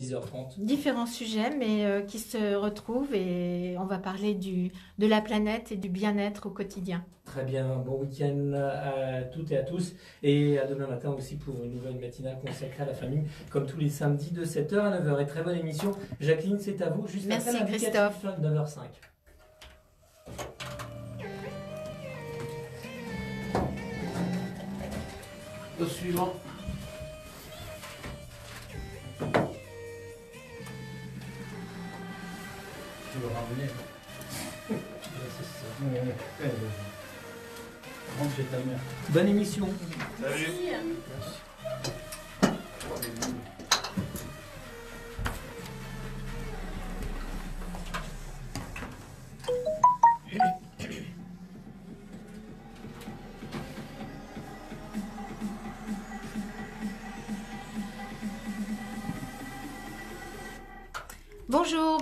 10h30. Différents sujets, mais qui se retrouvent et on va parler de la planète et du bien-être au quotidien. Très bien, bon week-end à toutes et à tous. Et à demain matin aussi pour une nouvelle matinale consacrée à la famille, comme tous les samedis de 7h à 9h. Et très bonne émission. Jacqueline, c'est à vous, juste Merci après l'indicatif Christophe. 9h05. Au suivant. Tu veux ramener. C'est ça. Rentre chez ta mère. Bonne émission. Salut.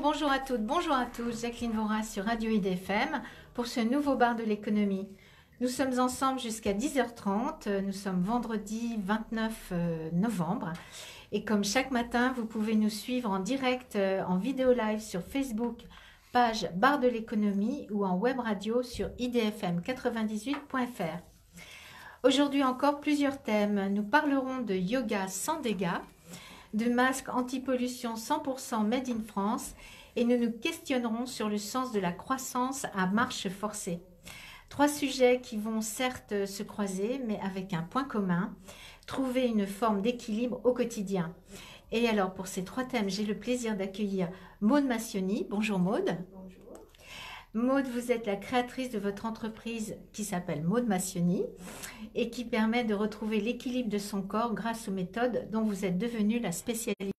Bonjour à toutes, bonjour à tous. Jacqueline Vorat sur Radio IDFM pour ce nouveau bar de l'économie. Nous sommes ensemble jusqu'à 10h30. Nous sommes vendredi 29 novembre. Et comme chaque matin, vous pouvez nous suivre en direct, en vidéo live sur Facebook, page Bar de l'économie ou en web radio sur idfm98.fr. Aujourd'hui encore plusieurs thèmes. Nous parlerons de yoga sans dégâts, de masques anti-pollution 100% made in France et nous nous questionnerons sur le sens de la croissance à marche forcée. Trois sujets qui vont certes se croiser, mais avec un point commun, trouver une forme d'équilibre au quotidien. Et alors, pour ces trois thèmes, j'ai le plaisir d'accueillir Maude Massioni. Bonjour Maude. Bonjour. Maude, vous êtes la créatrice de votre entreprise qui s'appelle Maude Massioni et qui permet de retrouver l'équilibre de son corps grâce aux méthodes dont vous êtes devenue la spécialiste.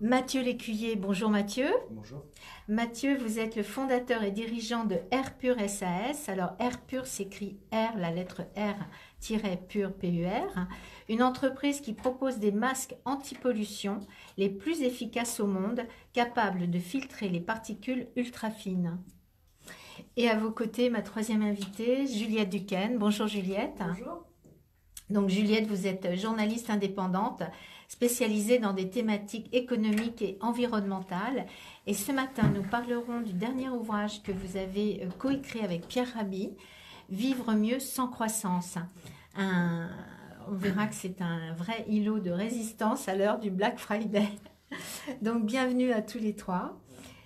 Mathieu Lécuyer, bonjour Mathieu. Bonjour. Mathieu, vous êtes le fondateur et dirigeant de Air Pur SAS. Alors Air Pur s'écrit R, la lettre R-Pur, P-U-R. Une entreprise qui propose des masques anti-pollution les plus efficaces au monde, capables de filtrer les particules ultra fines. Et à vos côtés, ma troisième invitée, Juliette Duquesne. Bonjour Juliette. Bonjour. Donc Juliette, vous êtes journaliste indépendante, spécialisée dans des thématiques économiques et environnementales. Et ce matin, nous parlerons du dernier ouvrage que vous avez coécrit avec Pierre Rabhi, Vivre mieux sans croissance. On verra que c'est un vrai îlot de résistance à l'heure du Black Friday. Donc bienvenue à tous les trois.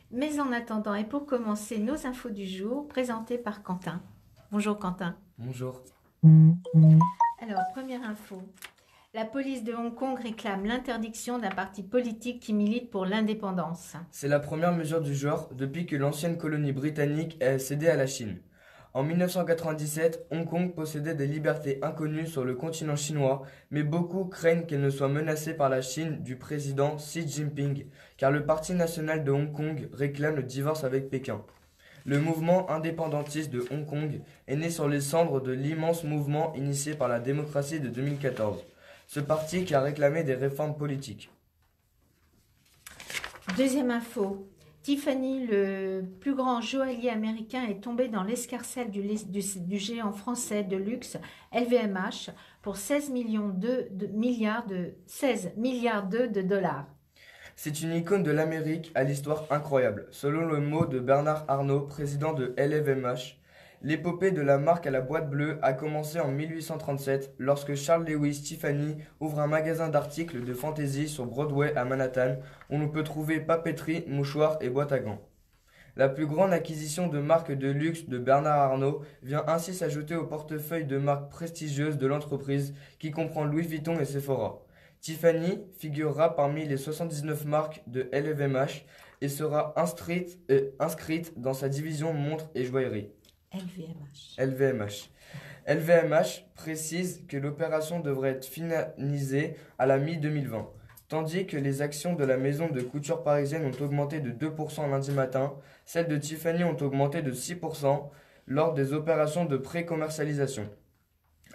Mais en attendant, et pour commencer, nos infos du jour, présentées par Quentin. Bonjour Quentin. Bonjour. Alors, première info. La police de Hong Kong réclame l'interdiction d'un parti politique qui milite pour l'indépendance. C'est la première mesure du genre depuis que l'ancienne colonie britannique a cédé à la Chine. En 1997, Hong Kong possédait des libertés inconnues sur le continent chinois, mais beaucoup craignent qu'elle ne soit menacée par la Chine du président Xi Jinping, car le Parti national de Hong Kong réclame le divorce avec Pékin. Le mouvement indépendantiste de Hong Kong est né sur les cendres de l'immense mouvement initié par la démocratie de 2014, ce parti qui a réclamé des réformes politiques. Deuxième info. Tiffany, le plus grand joaillier américain, est tombé dans l'escarcelle du géant français de luxe LVMH pour 16 milliards de dollars. C'est une icône de l'Amérique à l'histoire incroyable. Selon le mot de Bernard Arnault, président de LVMH, l'épopée de la marque à la boîte bleue a commencé en 1837 lorsque Charles Lewis Tiffany ouvre un magasin d'articles de fantaisie sur Broadway à Manhattan où l'on peut trouver papeterie, mouchoirs et boîtes à gants. La plus grande acquisition de marques de luxe de Bernard Arnault vient ainsi s'ajouter au portefeuille de marques prestigieuses de l'entreprise qui comprend Louis Vuitton et Sephora. Tiffany figurera parmi les 79 marques de LVMH et sera inscrite dans sa division montres et joaillerie. LVMH précise que l'opération devrait être finalisée à la mi-2020, tandis que les actions de la maison de couture parisienne ont augmenté de 2% lundi matin, celles de Tiffany ont augmenté de 6% lors des opérations de pré-commercialisation.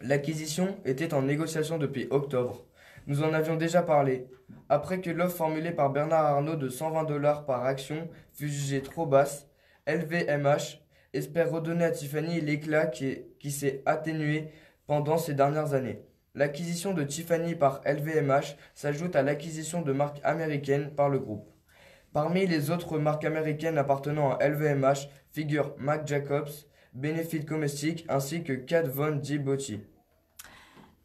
L'acquisition était en négociation depuis octobre. Nous en avions déjà parlé. Après que l'offre formulée par Bernard Arnault de 120 $ par action fut jugée trop basse, LVMH espère redonner à Tiffany l'éclat qui s'est atténué pendant ces dernières années. L'acquisition de Tiffany par LVMH s'ajoute à l'acquisition de marques américaines par le groupe. Parmi les autres marques américaines appartenant à LVMH figurent Marc Jacobs, Benefit Cosmetics ainsi que Kat Von D. Beauty.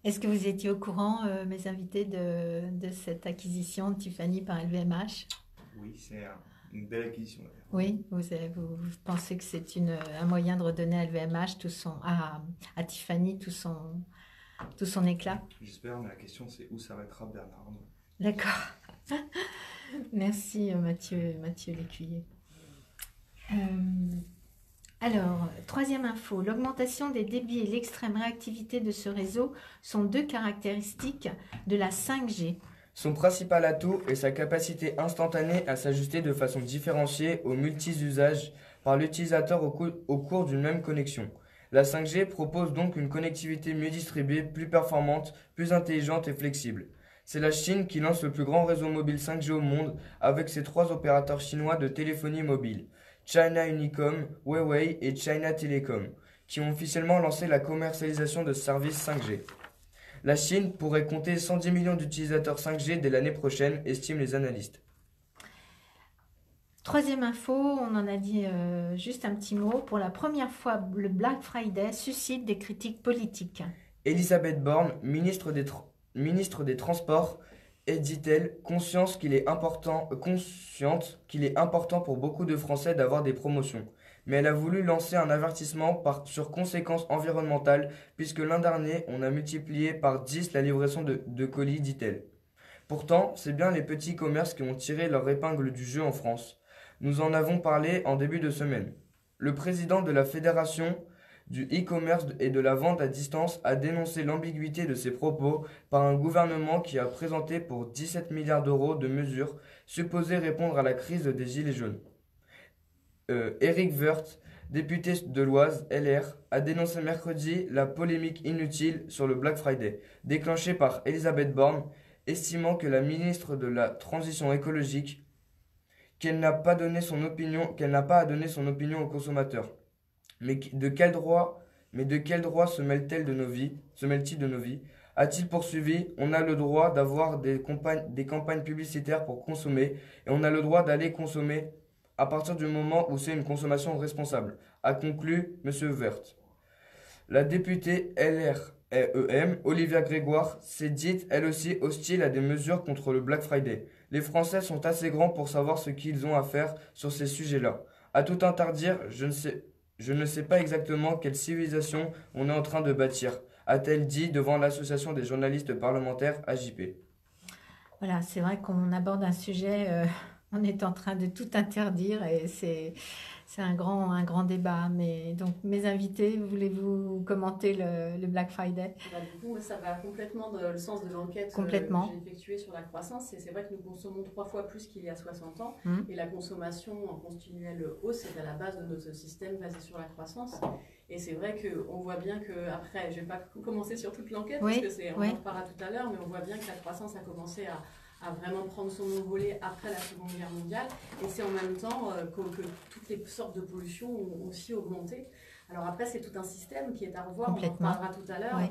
Est-ce que vous étiez au courant, mes invités, de cette acquisition de Tiffany par LVMH? Oui, c'est une belle acquisition d'ailleurs. Oui, vous pensez que c'est un moyen de redonner à LVMH à Tiffany tout son éclat? J'espère, mais la question c'est où s'arrêtera Bernard Arnault. D'accord. Merci Mathieu Lécuyer. Alors, troisième info, l'augmentation des débits et l'extrême réactivité de ce réseau sont deux caractéristiques de la 5G. Son principal atout est sa capacité instantanée à s'ajuster de façon différenciée aux multi-usages par l'utilisateur au cours d'une même connexion. La 5G propose donc une connectivité mieux distribuée, plus performante, plus intelligente et flexible. C'est la Chine qui lance le plus grand réseau mobile 5G au monde avec ses 3 opérateurs chinois de téléphonie mobile, China Unicom, Huawei et China Telecom, qui ont officiellement lancé la commercialisation de services 5G. La Chine pourrait compter 110 millions d'utilisateurs 5G dès l'année prochaine, estiment les analystes. Troisième info, on en a dit juste un petit mot. Pour la première fois, le Black Friday suscite des critiques politiques. Elisabeth Borne, ministre des Transports, dit-elle consciente qu'il est important pour beaucoup de Français d'avoir des promotions. Mais elle a voulu lancer un avertissement sur conséquences environnementales, puisque l'an dernier, on a multiplié par 10 la livraison de colis, dit-elle. Pourtant, c'est bien les petits commerces qui ont tiré leur épingle du jeu en France. Nous en avons parlé en début de semaine. Le président de la Fédération du e-commerce et de la vente à distance a dénoncé l'ambiguïté de ces propos par un gouvernement qui a présenté pour 17 milliards d'euros de mesures supposées répondre à la crise des Gilets jaunes. Éric Woerth, député de l'Oise, LR, a dénoncé mercredi la polémique inutile sur le Black Friday, déclenchée par Elisabeth Borne, estimant que la ministre de la Transition écologique qu'elle n'a pas à donner son opinion aux consommateurs. Mais de quel droit se mêle-t-il de nos vies? A-t-il poursuivi? On a le droit d'avoir des campagnes publicitaires pour consommer et on a le droit d'aller consommer à partir du moment où c'est une consommation responsable, a conclu M. Woerth. La députée LR-EM, Olivia Grégoire, s'est dite elle aussi hostile à des mesures contre le Black Friday. Les Français sont assez grands pour savoir ce qu'ils ont à faire sur ces sujets-là. À tout interdire, je ne sais pas exactement quelle civilisation on est en train de bâtir, a-t-elle dit devant l'association des journalistes parlementaires AJP. Voilà, c'est vrai qu'on aborde un sujet, on est en train de tout interdire et c'est un grand débat. Mais donc, mes invités, voulez-vous commenter le Black Friday? Du coup, ça va complètement dans le sens de l'enquête que j'ai effectuée sur la croissance. Et c'est vrai que nous consommons 3 fois plus qu'il y a 60 ans. Et la consommation en continuelle hausse est à la base de notre système basé sur la croissance. Et c'est vrai qu'on voit bien que, après, je ne vais pas commencer sur toute l'enquête, parce que on en reparlera tout à l'heure, mais on voit bien que la croissance a commencé à vraiment prendre son envolée après la Seconde Guerre mondiale. Et c'est en même temps que toutes les sortes de pollution ont aussi augmenté. Alors après, c'est tout un système qui est à revoir, on en reparlera tout à l'heure.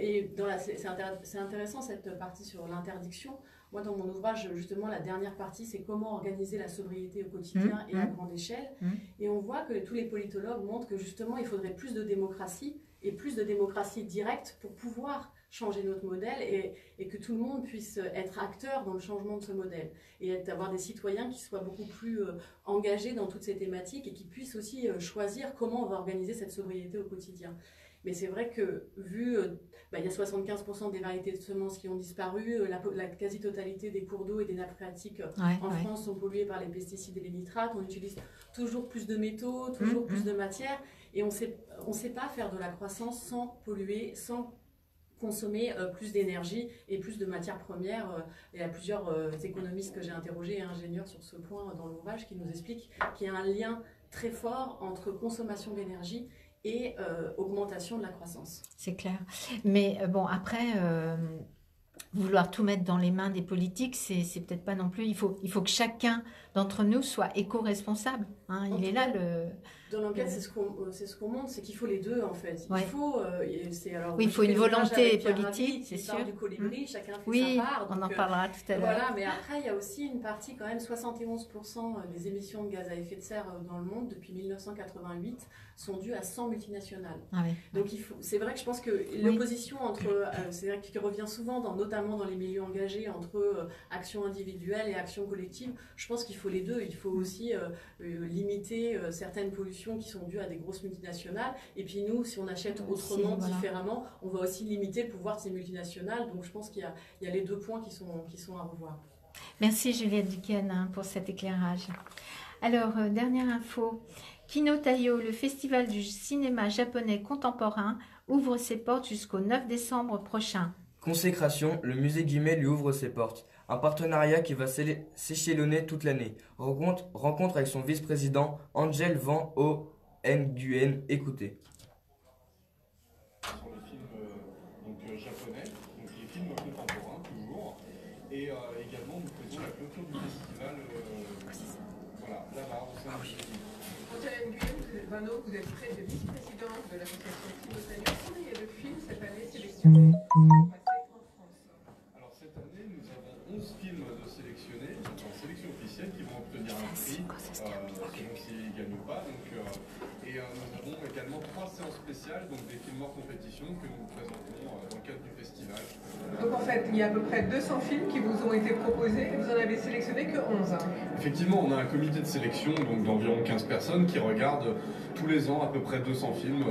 Et c'est intéressant cette partie sur l'interdiction. Moi, dans mon ouvrage, justement, la dernière partie, c'est comment organiser la sobriété au quotidien et à grande échelle. Et on voit que tous les politologues montrent que justement, il faudrait plus de démocratie et plus de démocratie directe pour pouvoir changer notre modèle et que tout le monde puisse être acteur dans le changement de ce modèle et avoir des citoyens qui soient beaucoup plus engagés dans toutes ces thématiques et qui puissent aussi choisir comment on va organiser cette sobriété au quotidien. Mais c'est vrai que il y a 75% des variétés de semences qui ont disparu, la quasi-totalité des cours d'eau et des nappes phréatiques en France sont polluées par les pesticides et les nitrates, on utilise toujours plus de métaux, toujours plus de matière et on sait pas faire de la croissance sans polluer, sans consommer plus d'énergie et plus de matières premières. Il y a plusieurs économistes que j'ai interrogés et ingénieurs sur ce point dans l'ouvrage qui nous expliquent qu'il y a un lien très fort entre consommation d'énergie et augmentation de la croissance. C'est clair. Mais bon, après, vouloir tout mettre dans les mains des politiques, c'est peut-être pas non plus. Il faut que chacun d'entre nous soit éco-responsable. Hein. Il est là le. Dans l'enquête, c'est ce qu'on montre, c'est qu'il faut les deux en fait. Ouais. Il faut une volonté politique, c'est sûr. Du colibri, chacun fait oui, sa part. on en parlera tout à l'heure. Voilà, mais après, il y a aussi une partie, quand même, 71% des émissions de gaz à effet de serre dans le monde depuis 1988 sont dues à 100 multinationales. Ah oui. Donc c'est vrai que je pense que l'opposition entre, c'est vrai qu'il revient souvent, notamment dans les milieux engagés, entre action individuelle et action collective. Je pense qu'il faut les deux. Il faut aussi limiter certaines pollutions qui sont dues à des grosses multinationales. Et puis nous, si on achète autrement, différemment, on va aussi limiter le pouvoir de ces multinationales. Donc je pense qu'il y a les deux points qui sont à revoir. Merci Juliette Duquesne pour cet éclairage. Alors, dernière info. Kino Taio, le festival du cinéma japonais contemporain, ouvre ses portes jusqu'au 9 décembre prochain. Consécration, le musée Guimet lui ouvre ses portes. Un partenariat qui va s'échelonner toute l'année. Rencontre avec son vice-président Angel Van O. Nguyen. Écoutez. Sur les films japonais, donc les films contemporains toujours. Et également, nous faisons la clôture du festival voilà, là-bas, au sein du festival. Angel Nguyen, vous êtes vice-présidente de l'association Kino Taio. Combien il y a de films cette année sélectionnés en France? Alors cette année, nous avons 11 films de sélectionnés, en sélection officielle, qui vont obtenir un prix, selon s'ils ne gagnent ou pas. Donc, et nous avons également 3 séances spéciales, donc des films hors compétition que nous présentons dans le cadre du festival. Donc en fait, il y a à peu près 200 films qui vous ont été proposés et vous en avez sélectionné que 11. Effectivement, on a un comité de sélection donc d'environ 15 personnes qui regardent tous les ans à peu près 200 films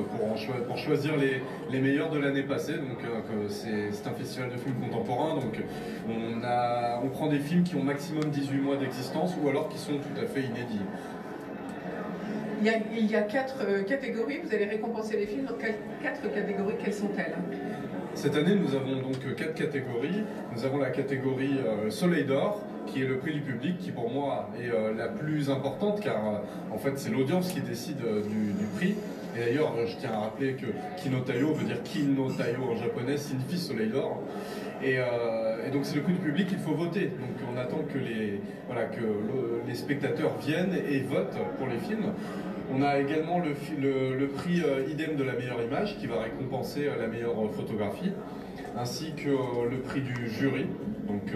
pour choisir les meilleurs de l'année passée. Donc c'est un festival de films contemporains, donc on prend des films qui ont maximum 18 mois d'existence ou alors qui sont tout à fait inédits. Il y a 4 catégories, vous allez récompenser les films dans 4 catégories, quelles sont-elles? Cette année, nous avons donc 4 catégories. Nous avons la catégorie Soleil d'Or, qui est le prix du public, qui pour moi est la plus importante, car en fait c'est l'audience qui décide du prix. Et d'ailleurs, je tiens à rappeler que Kino Taio veut dire Kino Taio en japonais, signifie Soleil d'Or. Et donc c'est le prix du public, il faut voter. Donc on attend que les spectateurs viennent et votent pour les films. On a également le prix idem de la meilleure image qui va récompenser la meilleure photographie, ainsi que le prix du jury. Donc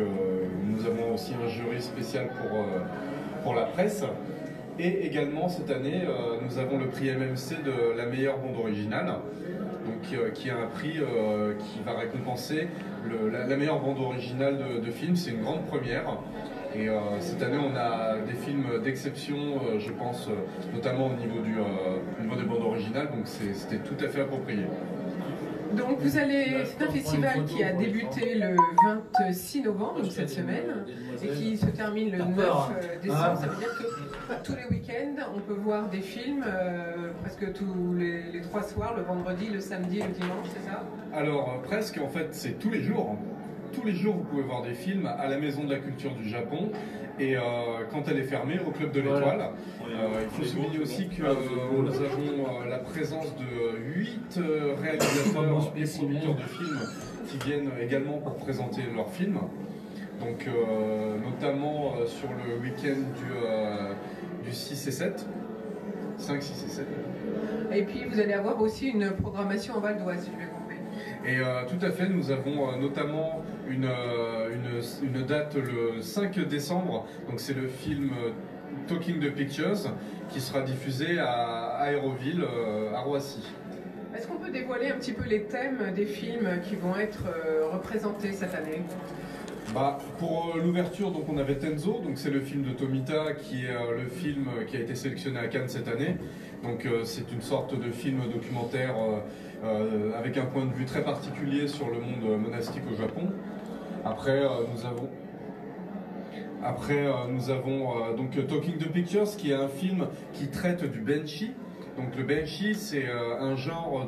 nous avons aussi un jury spécial pour la presse. Et également cette année, nous avons le prix MMC de la meilleure bande originale, donc, qui est un prix qui va récompenser la meilleure bande originale de film. C'est une grande première. Et cette année, on a des films d'exception, je pense, notamment au niveau des bandes originales, donc c'était tout à fait approprié. Donc c'est un festival qui a débuté le 26 novembre, donc cette semaine, et qui se termine le 9 décembre. Ça veut dire que tous les week-ends, on peut voir des films, presque tous les 3 soirs, le vendredi, le samedi et le dimanche, c'est ça? Alors presque, en fait, c'est tous les jours. Tous les jours, vous pouvez voir des films à la Maison de la Culture du Japon. Et quand elle est fermée, au Club de l'Étoile. Il faut souligner aussi que nous avons la présence de 8 réalisateurs et producteurs de films qui viennent également pour présenter leurs films. Donc notamment sur le week-end du 6 et 7. 5, 6 et 7. Et puis vous allez avoir aussi une programmation en Val d'Oise, si je vais compris. Et tout à fait, nous avons notamment une date le 5 décembre, donc c'est le film Talking the Pictures qui sera diffusé à Aéroville, à Roissy. Est-ce qu'on peut dévoiler un petit peu les thèmes des films qui vont être représentés cette année? Pour l'ouverture, donc on avait Tenzo, donc c'est le film de Tomita qui est le film qui a été sélectionné à Cannes cette année. Donc c'est une sorte de film documentaire avec un point de vue très particulier sur le monde monastique au Japon. Après nous avons donc Talking the Pictures, qui est un film qui traite du benshi. Donc le benshi, c'est un genre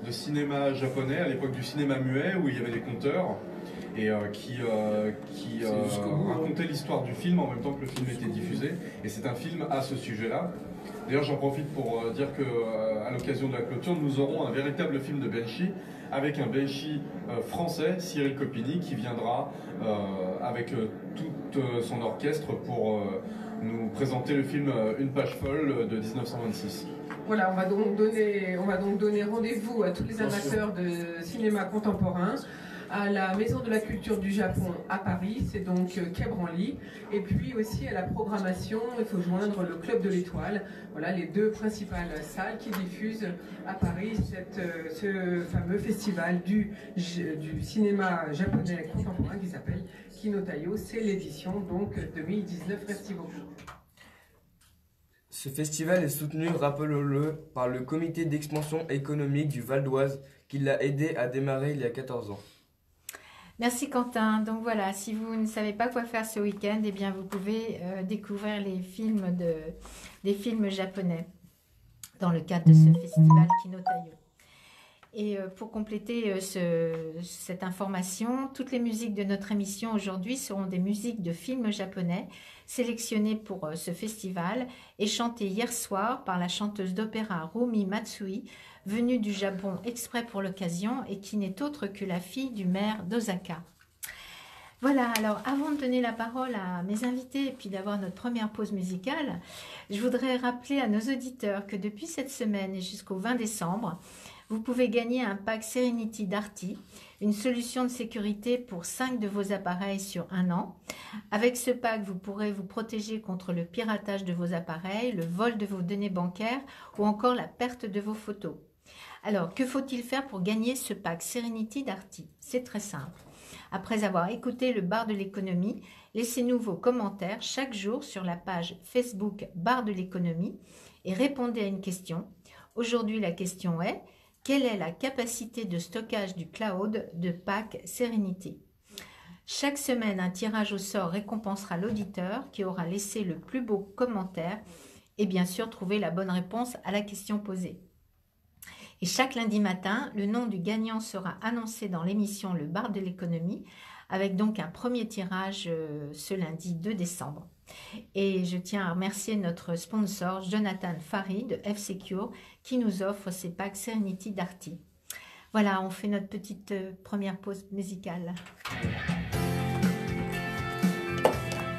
de cinéma japonais à l'époque du cinéma muet où il y avait des conteurs et qui racontait l'histoire du film en même temps que le film était diffusé. Et c'est un film à ce sujet-là. D'ailleurs, j'en profite pour dire qu'à l'occasion de la clôture, nous aurons un véritable film de benshi avec un BHI français, Cyril Copini, qui viendra avec tout son orchestre pour nous présenter le film Une page folle de 1926. Voilà, on va donc donner rendez-vous à tous les amateurs de cinéma contemporain à la Maison de la Culture du Japon à Paris, c'est donc Quai Branly, et puis aussi à la programmation, il faut joindre le Club de l'Étoile, voilà les deux principales salles qui diffusent à Paris ce fameux festival du cinéma japonais contemporain qui s'appelle Kinotayo, c'est l'édition donc 2019, merci beaucoup. Ce festival est soutenu, rappelons-le, par le comité d'expansion économique du Val d'Oise qui l'a aidé à démarrer il y a 14 ans. Merci Quentin. Donc voilà, si vous ne savez pas quoi faire ce week-end, eh bien vous pouvez découvrir des films japonais dans le cadre de ce festival Kinotayo. Et pour compléter cette information, toutes les musiques de notre émission aujourd'hui seront des musiques de films japonais sélectionnées pour ce festival et chantées hier soir par la chanteuse d'opéra Rumi Matsui, venue du Japon exprès pour l'occasion et qui n'est autre que la fille du maire d'Osaka. Voilà, alors avant de donner la parole à mes invités et puis d'avoir notre première pause musicale, je voudrais rappeler à nos auditeurs que depuis cette semaine et jusqu'au 20 décembre, vous pouvez gagner un pack Serenity Darty, une solution de sécurité pour 5 de vos appareils sur 1 an. Avec ce pack, vous pourrez vous protéger contre le piratage de vos appareils, le vol de vos données bancaires ou encore la perte de vos photos. Alors, que faut-il faire pour gagner ce pack Serenity Darty? C'est très simple. Après avoir écouté le bar de l'économie, laissez-nous vos commentaires chaque jour sur la page Facebook Bar de l'économie et répondez à une question. Aujourd'hui, la question est: quelle est la capacité de stockage du cloud de pack Serenity? Chaque semaine, un tirage au sort récompensera l'auditeur qui aura laissé le plus beau commentaire et bien sûr trouvé la bonne réponse à la question posée. Et chaque lundi matin, le nom du gagnant sera annoncé dans l'émission Le Bar de l'économie, avec donc un premier tirage ce lundi 2 décembre. Et je tiens à remercier notre sponsor Jonathan Fari de F-Secure qui nous offre ces packs Serenity Darty. Voilà, on fait notre petite première pause musicale.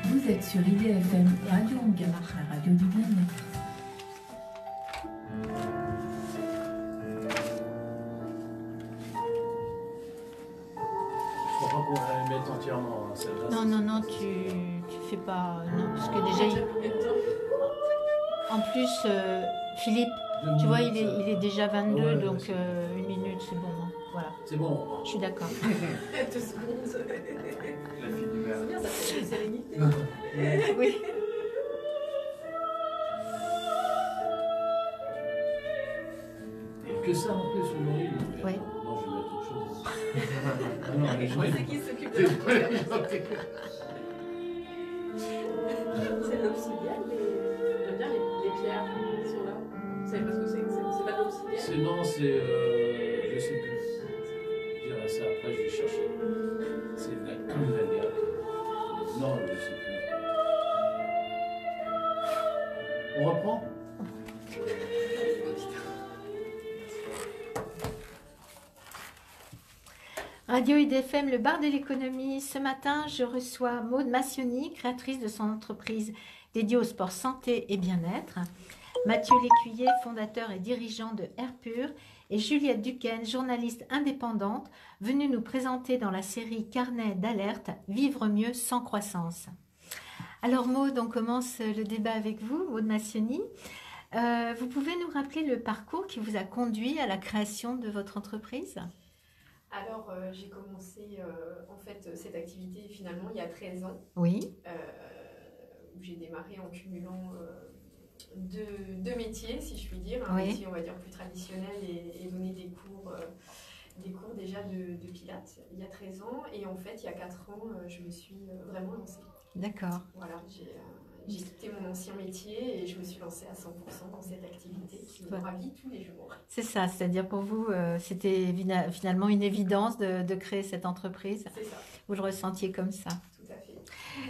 Vous êtes sur IDFM Radio Angama, la radio du bien-être. Je crois pas qu'on va la mettre entièrement, hein, celle-là. Non, tu fais pas... Non, parce que déjà... En plus, Philippe, tu vois, il est déjà 22, ouais, donc 1 minute, c'est bon. Hein. Voilà. C'est bon. Je suis d'accord. 2 secondes. La fille du maire. C'est bien, ça fait une sérénité. Oui. Et que ça en plus aujourd'hui. Oui. Non, je vais mettre autre chose. Non, les gens. C'est qui s'occupe de la C'est l'obsidienne, j'aime bien les pierres qui sont là. Vous savez pas ce que c'est pas de l'obsidienne? Non, c'est. Je sais plus. Je dirai ça après, je vais chercher. C'est de la Canvalia. Non, je sais plus. On reprend? Radio IDFM, le bar de l'économie. Ce matin, je reçois Maude Massioni, créatrice de son entreprise dédiée au sport santé et bien-être. Mathieu Lécuyer, fondateur et dirigeant de Air Pur. Et Juliette Duquesne, journaliste indépendante, venue nous présenter dans la série Carnet d'alerte, Vivre mieux sans croissance. Alors Maude, on commence le débat avec vous, Maude Massioni. Vous pouvez nous rappeler le parcours qui vous a conduit à la création de votre entreprise ? Alors, j'ai commencé en fait cette activité finalement il y a 13 ans. Oui. Où j'ai démarré en cumulant deux métiers, si je puis dire. Un métier, on va dire, plus traditionnel et donner des cours déjà de pilates il y a 13 ans. Et en fait, il y a 4 ans, je me suis vraiment lancée. D'accord. Voilà, j'ai quitté mon ancien métier et je me suis lancée à 100% dans cette activité qui me ravit tous les jours. C'est ça, c'est-à-dire pour vous, c'était finalement une évidence de créer cette entreprise. C'est ça. Vous le ressentiez comme ça. Tout à fait.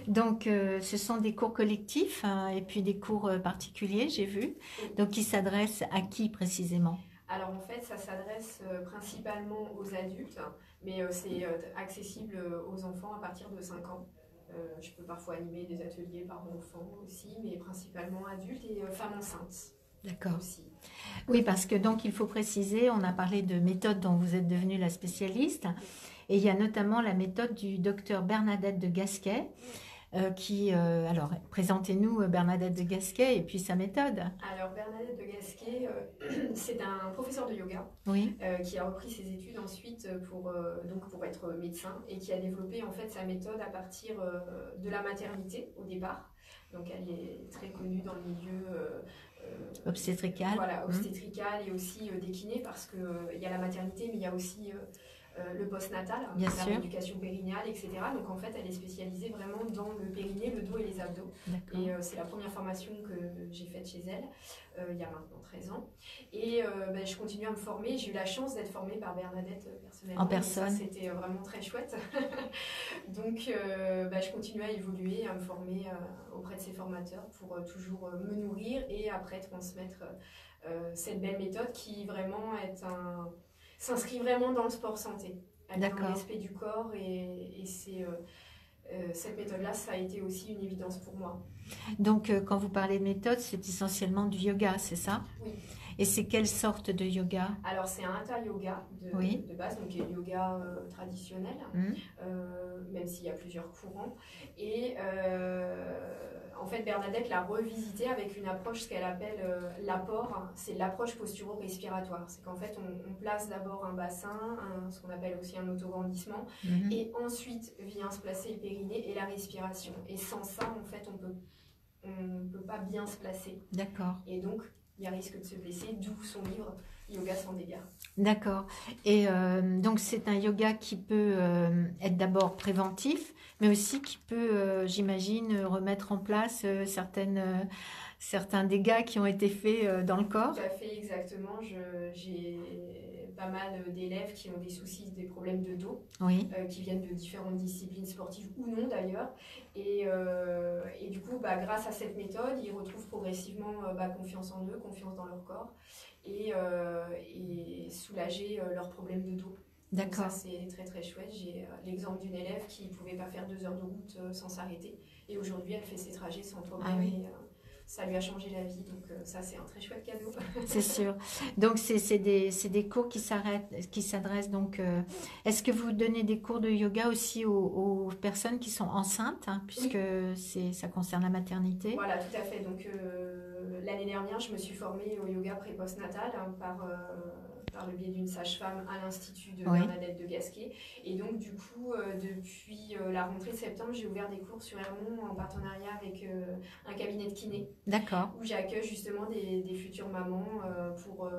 Donc, ce sont des cours collectifs et puis des cours particuliers, j'ai vu. Donc, qui s'adressent à qui précisément ? Alors en fait, ça s'adresse principalement aux adultes, mais c'est accessible aux enfants à partir de 5 ans. Je peux parfois animer des ateliers par enfants aussi, mais principalement adultes et femmes enceintes. D'accord. Aussi. Oui, parce que donc il faut préciser, on a parlé de méthode dont vous êtes devenue la spécialiste, et il y a notamment la méthode du docteur Bernadette de Gasquet, alors présentez-nous Bernadette de Gasquet et puis sa méthode. Alors Bernadette de Gasquet, c'est un professeur de yoga qui a repris ses études ensuite pour être médecin et qui a développé en fait sa méthode à partir de la maternité au départ. Donc elle est très connue dans le milieu obstétrical. Voilà, obstétrical et aussi des kinés parce qu'il y a la maternité mais il y a aussi le postnatal, la rééducation périnéale, etc. Donc en fait, elle est spécialisée vraiment dans le périnée, le dos et les abdos. Et c'est la première formation que j'ai faite chez elle, il y a maintenant 13 ans. Et je continue à me former. J'ai eu la chance d'être formée par Bernadette personnellement. En personne. C'était vraiment très chouette. Donc je continue à évoluer, à me former auprès de ces formateurs pour toujours me nourrir et après transmettre cette belle méthode qui vraiment s'inscrit vraiment dans le sport santé, avec le respect du corps et cette méthode-là, ça a été aussi une évidence pour moi. Donc, quand vous parlez de méthode, c'est essentiellement du yoga, c'est ça? Oui. Et c'est quelle sorte de yoga? Alors, c'est un hatha yoga de base, donc le yoga traditionnel, même s'il y a plusieurs courants. Et en fait, Bernadette l'a revisité avec une approche, ce qu'elle appelle l'apport, c'est l'approche posturo-respiratoire. C'est qu'en fait, on place d'abord un bassin, ce qu'on appelle aussi un autograndissement, et ensuite vient se placer le périnée et la respiration. Et sans ça, en fait, on peut pas bien se placer. D'accord. Et donc, il y a risque de se blesser, d'où son livre Yoga sans dégâts. D'accord. Et donc, c'est un yoga qui peut être d'abord préventif, mais aussi qui peut, j'imagine, remettre en place certains dégâts qui ont été faits dans le corps. Tout à fait, exactement. J'ai pas mal d'élèves qui ont des soucis, des problèmes de dos, qui viennent de différentes disciplines sportives ou non d'ailleurs. Et du coup, grâce à cette méthode, ils retrouvent progressivement confiance en eux, confiance dans leur corps et soulager leurs problèmes de dos. D'accord. Ça, c'est très très chouette. J'ai l'exemple d'une élève qui ne pouvait pas faire 2 heures de route sans s'arrêter. Et aujourd'hui, elle fait ses trajets sans problème. Et, ça lui a changé la vie, donc ça c'est un très chouette cadeau. C'est sûr. Donc c'est des cours qui s'adressent donc. Est-ce que vous donnez des cours de yoga aussi aux personnes qui sont enceintes, puisque ça concerne la maternité? Voilà, tout à fait. Donc l'année dernière, je me suis formée au yoga pré-postnatal par le biais d'une sage-femme à l'Institut de Bernadette de Gasquet. Et donc, du coup, depuis la rentrée de septembre, j'ai ouvert des cours sur Hermont en partenariat avec un cabinet de kiné. D'accord. Où j'accueille justement des futures mamans pour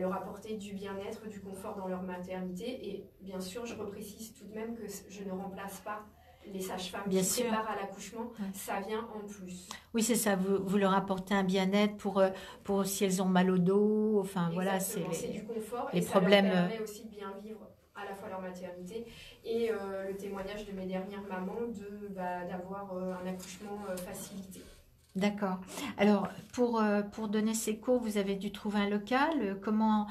leur apporter du bien-être, du confort dans leur maternité. Et bien sûr, je reprécise tout de même que je ne remplace pas les sages-femmes qui préparent à l'accouchement, ça vient en plus. Oui, c'est ça, vous leur apportez un bien-être pour si elles ont mal au dos, enfin voilà, c'est du confort les et problèmes. Ça leur permet aussi de bien vivre à la fois leur maternité et le témoignage de mes dernières mamans d'avoir un accouchement facilité. D'accord. Alors, pour donner ces cours, vous avez dû trouver un local. Comment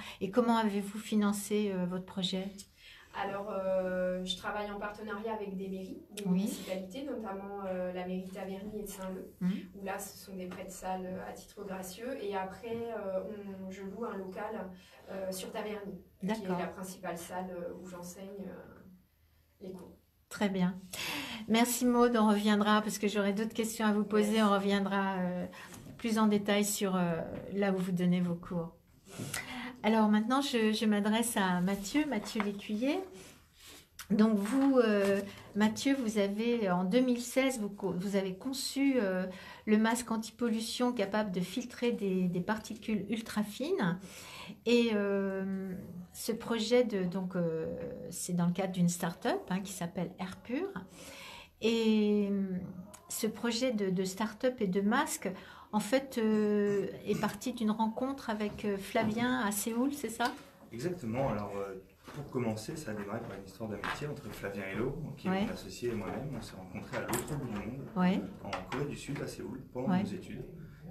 avez-vous financé votre projet ? Alors, je travaille en partenariat avec des mairies, des municipalités, notamment la mairie Taverny et de Saint-Leu, où là, ce sont des prêts de salle à titre gracieux. Et après, je loue un local sur Taverny, qui est la principale salle où j'enseigne les cours. Très bien. Merci Maud, on reviendra, parce que j'aurai d'autres questions à vous poser, on reviendra plus en détail sur là où vous donnez vos cours. Alors maintenant, je m'adresse à Mathieu Lécuyer. Donc vous, Mathieu, vous avez en 2016, vous avez conçu le masque anti-pollution capable de filtrer des particules ultra fines. Et ce projet, c'est dans le cadre d'une start-up qui s'appelle Airpur. Et ce projet de start-up et de masque, en fait, est parti d'une rencontre avec Flavien à Séoul, c'est ça? Exactement. Alors, pour commencer, ça a démarré par une histoire d'amitié entre Flavien Hello, qui est mon associé, et moi-même. On s'est rencontrés à l'autre bout du monde, en Corée du Sud, à Séoul, pendant nos études.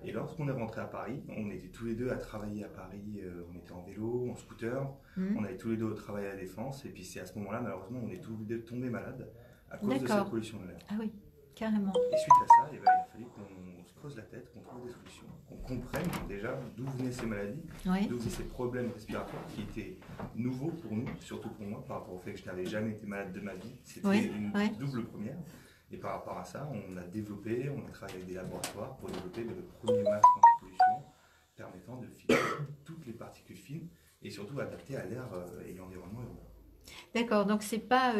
Et lorsqu'on est rentré à Paris, on était tous les deux à travailler à Paris, on était en vélo, en scooter, on allait tous les deux au travail à la Défense, et puis c'est à ce moment-là, malheureusement, on est tous les deux tombés malades à cause de cette pollution de l'air. Ah oui, carrément. Et suite à ça, il a fallu qu'on se creuse la tête, qu'on trouve des solutions, qu'on comprenne déjà d'où venaient ces maladies, d'où venaient ces problèmes respiratoires qui étaient nouveaux pour nous, surtout pour moi, par rapport au fait que je n'avais jamais été malade de ma vie. C'était une double première. Et par rapport à ça, on a travaillé avec des laboratoires pour développer le premier masque anti-pollution permettant de filtrer toutes les particules fines et surtout adapté à l'air et l'environnement urbain. D'accord, donc c'est pas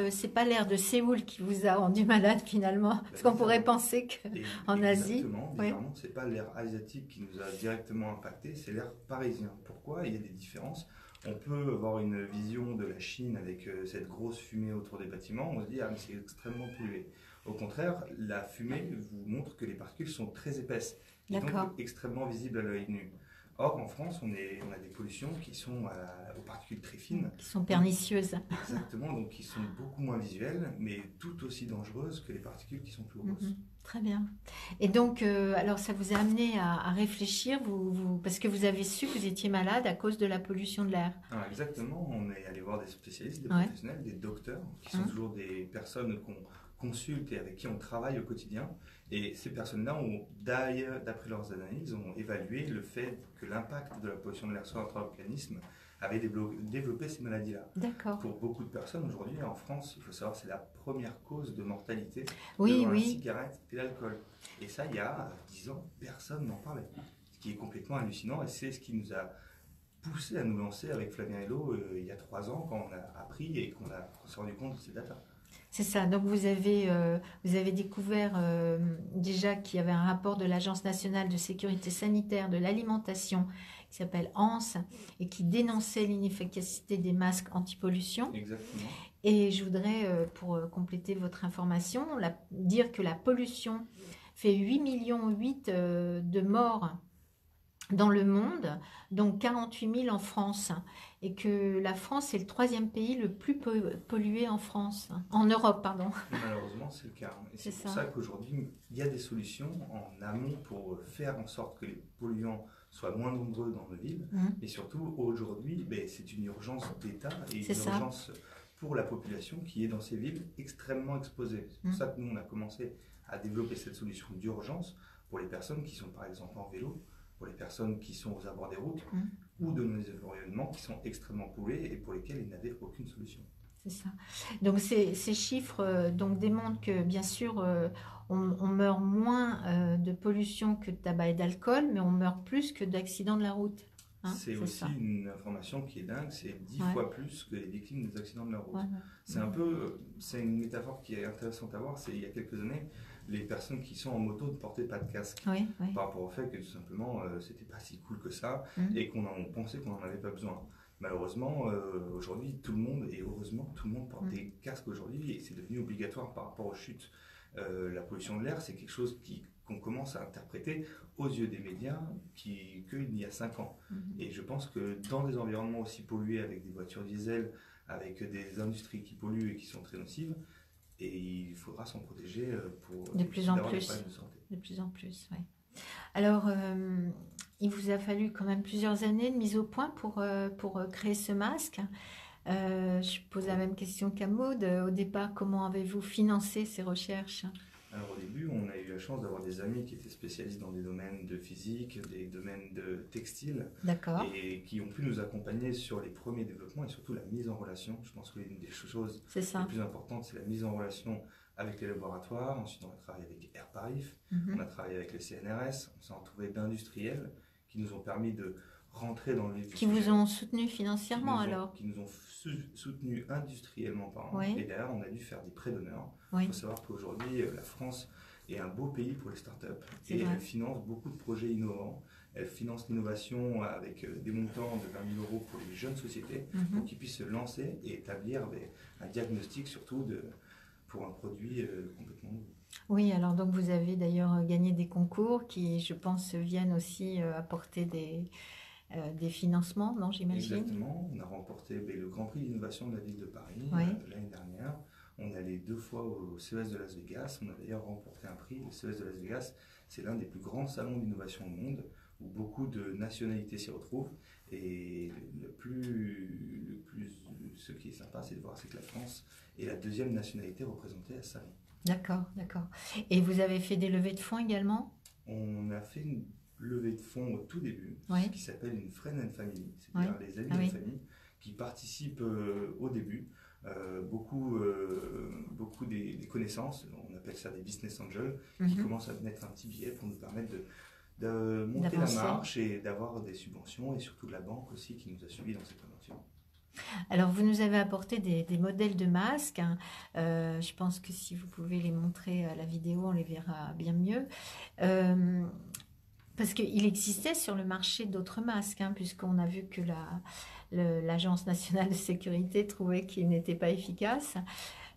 l'air de Séoul qui vous a rendu malade finalement, parce qu'on pourrait penser qu'en Asie... Exactement, bizarrement, c'est pas l'air asiatique qui nous a directement impacté, c'est l'air parisien. Pourquoi? Il y a des différences. On peut avoir une vision de la Chine avec cette grosse fumée autour des bâtiments, on se dit « ah mais c'est extrêmement pollué ». Au contraire, la fumée vous montre que les particules sont très épaisses et donc extrêmement visibles à l'œil nu. Or, en France, on a des pollutions qui sont aux particules très fines. Qui sont pernicieuses. Exactement, donc qui sont beaucoup moins visuelles, mais tout aussi dangereuses que les particules qui sont plus grosses. Très bien. Et donc, alors ça vous a amené à réfléchir, parce que vous avez su que vous étiez malade à cause de la pollution de l'air. Exactement, on est allé voir des spécialistes, des professionnels, des docteurs, qui sont toujours des personnes qu'on consulte et avec qui on travaille au quotidien. Et ces personnes-là, d'après leurs analyses, ont évalué le fait que l'impact de la pollution de l'air sur notre organisme avait développé ces maladies-là. D'accord. Pour beaucoup de personnes aujourd'hui, en France, il faut savoir que c'est la première cause de mortalité devant la cigarette et l'alcool. Et ça, il y a 10 ans, personne n'en parlait. Ce qui est complètement hallucinant et c'est ce qui nous a poussé à nous lancer avec Flavien Hello il y a 3 ans quand on a appris et qu'on s'est rendu compte de ces datas. C'est ça, donc vous avez découvert déjà qu'il y avait un rapport de l'Agence nationale de sécurité sanitaire de l'alimentation qui s'appelle ANSE et qui dénonçait l'inefficacité des masques anti-pollution. Exactement. Et je voudrais, pour compléter votre information, dire que la pollution fait 8,8 millions de morts dans le monde, donc 48 000 en France, et que la France est le 3e pays le plus pollué en Europe, pardon. Malheureusement, c'est le cas. Et c'est pour ça qu'aujourd'hui, il y a des solutions en amont pour faire en sorte que les polluants soient moins nombreux dans nos villes. Et surtout, aujourd'hui, c'est une urgence d'État et une urgence pour la population qui est dans ces villes extrêmement exposée. C'est pour ça que nous, on a commencé à développer cette solution d'urgence pour les personnes qui sont par exemple en vélo, pour les personnes qui sont aux abords des routes ou de nos environnements qui sont extrêmement pollués et pour lesquels ils n'avaient aucune solution. C'est ça. Donc ces chiffres démontrent que bien sûr on meurt moins de pollution que de tabac et d'alcool, mais on meurt plus que d'accidents de la route. C'est aussi une information qui est dingue, c'est 10 fois plus que les victimes des accidents de la route. C'est une métaphore qui est intéressante à voir, c'est il y a quelques années, les personnes qui sont en moto ne portaient pas de casque par rapport au fait que tout simplement c'était pas si cool que ça et qu'on pensait qu'on n'en avait pas besoin. Malheureusement, aujourd'hui, tout le monde, et heureusement, tout le monde porte des casques aujourd'hui et c'est devenu obligatoire par rapport aux chutes. La pollution de l'air, c'est quelque chose qu'on commence à interpréter aux yeux des médias qu'il y a 5 ans. Et je pense que dans des environnements aussi pollués avec des voitures diesel, avec des industries qui polluent et qui sont très nocives, et il faudra s'en protéger pour de plus en plus. Des problèmes de santé. De plus en plus, oui. Alors, il vous a fallu quand même plusieurs années de mise au point pour créer ce masque. Je pose la même question qu'à Maud. Au départ, comment avez-vous financé ces recherches ? Alors au début, on a eu la chance d'avoir des amis qui étaient spécialistes dans des domaines de physique, des domaines de textile, et qui ont pu nous accompagner sur les premiers développements et surtout la mise en relation. Je pense que l'une des choses les plus importantes, c'est la mise en relation avec les laboratoires. Ensuite, on a travaillé avec Airparif, on a travaillé avec le CNRS, on s'est entouré d'industriels qui nous ont permis de rentrer dans les... Qui vous ont soutenu financièrement qui nous ont soutenus industriellement parlant. Et derrière, on a dû faire des prêts d'honneur. Il faut savoir qu'aujourd'hui, la France est un beau pays pour les startups. Et elle finance beaucoup de projets innovants. Elle finance l'innovation avec des montants de 20 000 € pour les jeunes sociétés pour qu'ils puissent se lancer et établir un diagnostic surtout pour un produit complètement nouveau. Oui, alors donc vous avez d'ailleurs gagné des concours qui, je pense, viennent aussi apporter des financements, non, j'imagine? Exactement. On a remporté le Grand Prix d'innovation de la ville de Paris l'année dernière. On est allé 2 fois au CES de Las Vegas. On a d'ailleurs remporté un prix. Le CES de Las Vegas, c'est l'un des plus grands salons d'innovation au monde, où beaucoup de nationalités s'y retrouvent. Et ce qui est sympa, c'est de voir que la France est la 2e nationalité représentée à ce salon. D'accord, d'accord. Et vous avez fait des levées de fonds également? On a fait une levée de fonds au tout début, ce qui s'appelle une Friend and Family, c'est-à-dire les amis de la famille qui participent au début. Beaucoup des connaissances, on appelle ça des business angels, qui commencent à mettre un petit billet pour nous permettre de monter la marche et d'avoir des subventions, et surtout de la banque aussi qui nous a suivis dans cette aventure. Alors, vous nous avez apporté des modèles de masques. Hein. Je pense que si vous pouvez les montrer à la vidéo, on les verra bien mieux. Parce qu'il existait sur le marché d'autres masques, hein, puisqu'on a vu que l'Agence nationale de sécurité trouvait qu'ils n'étaient pas efficaces.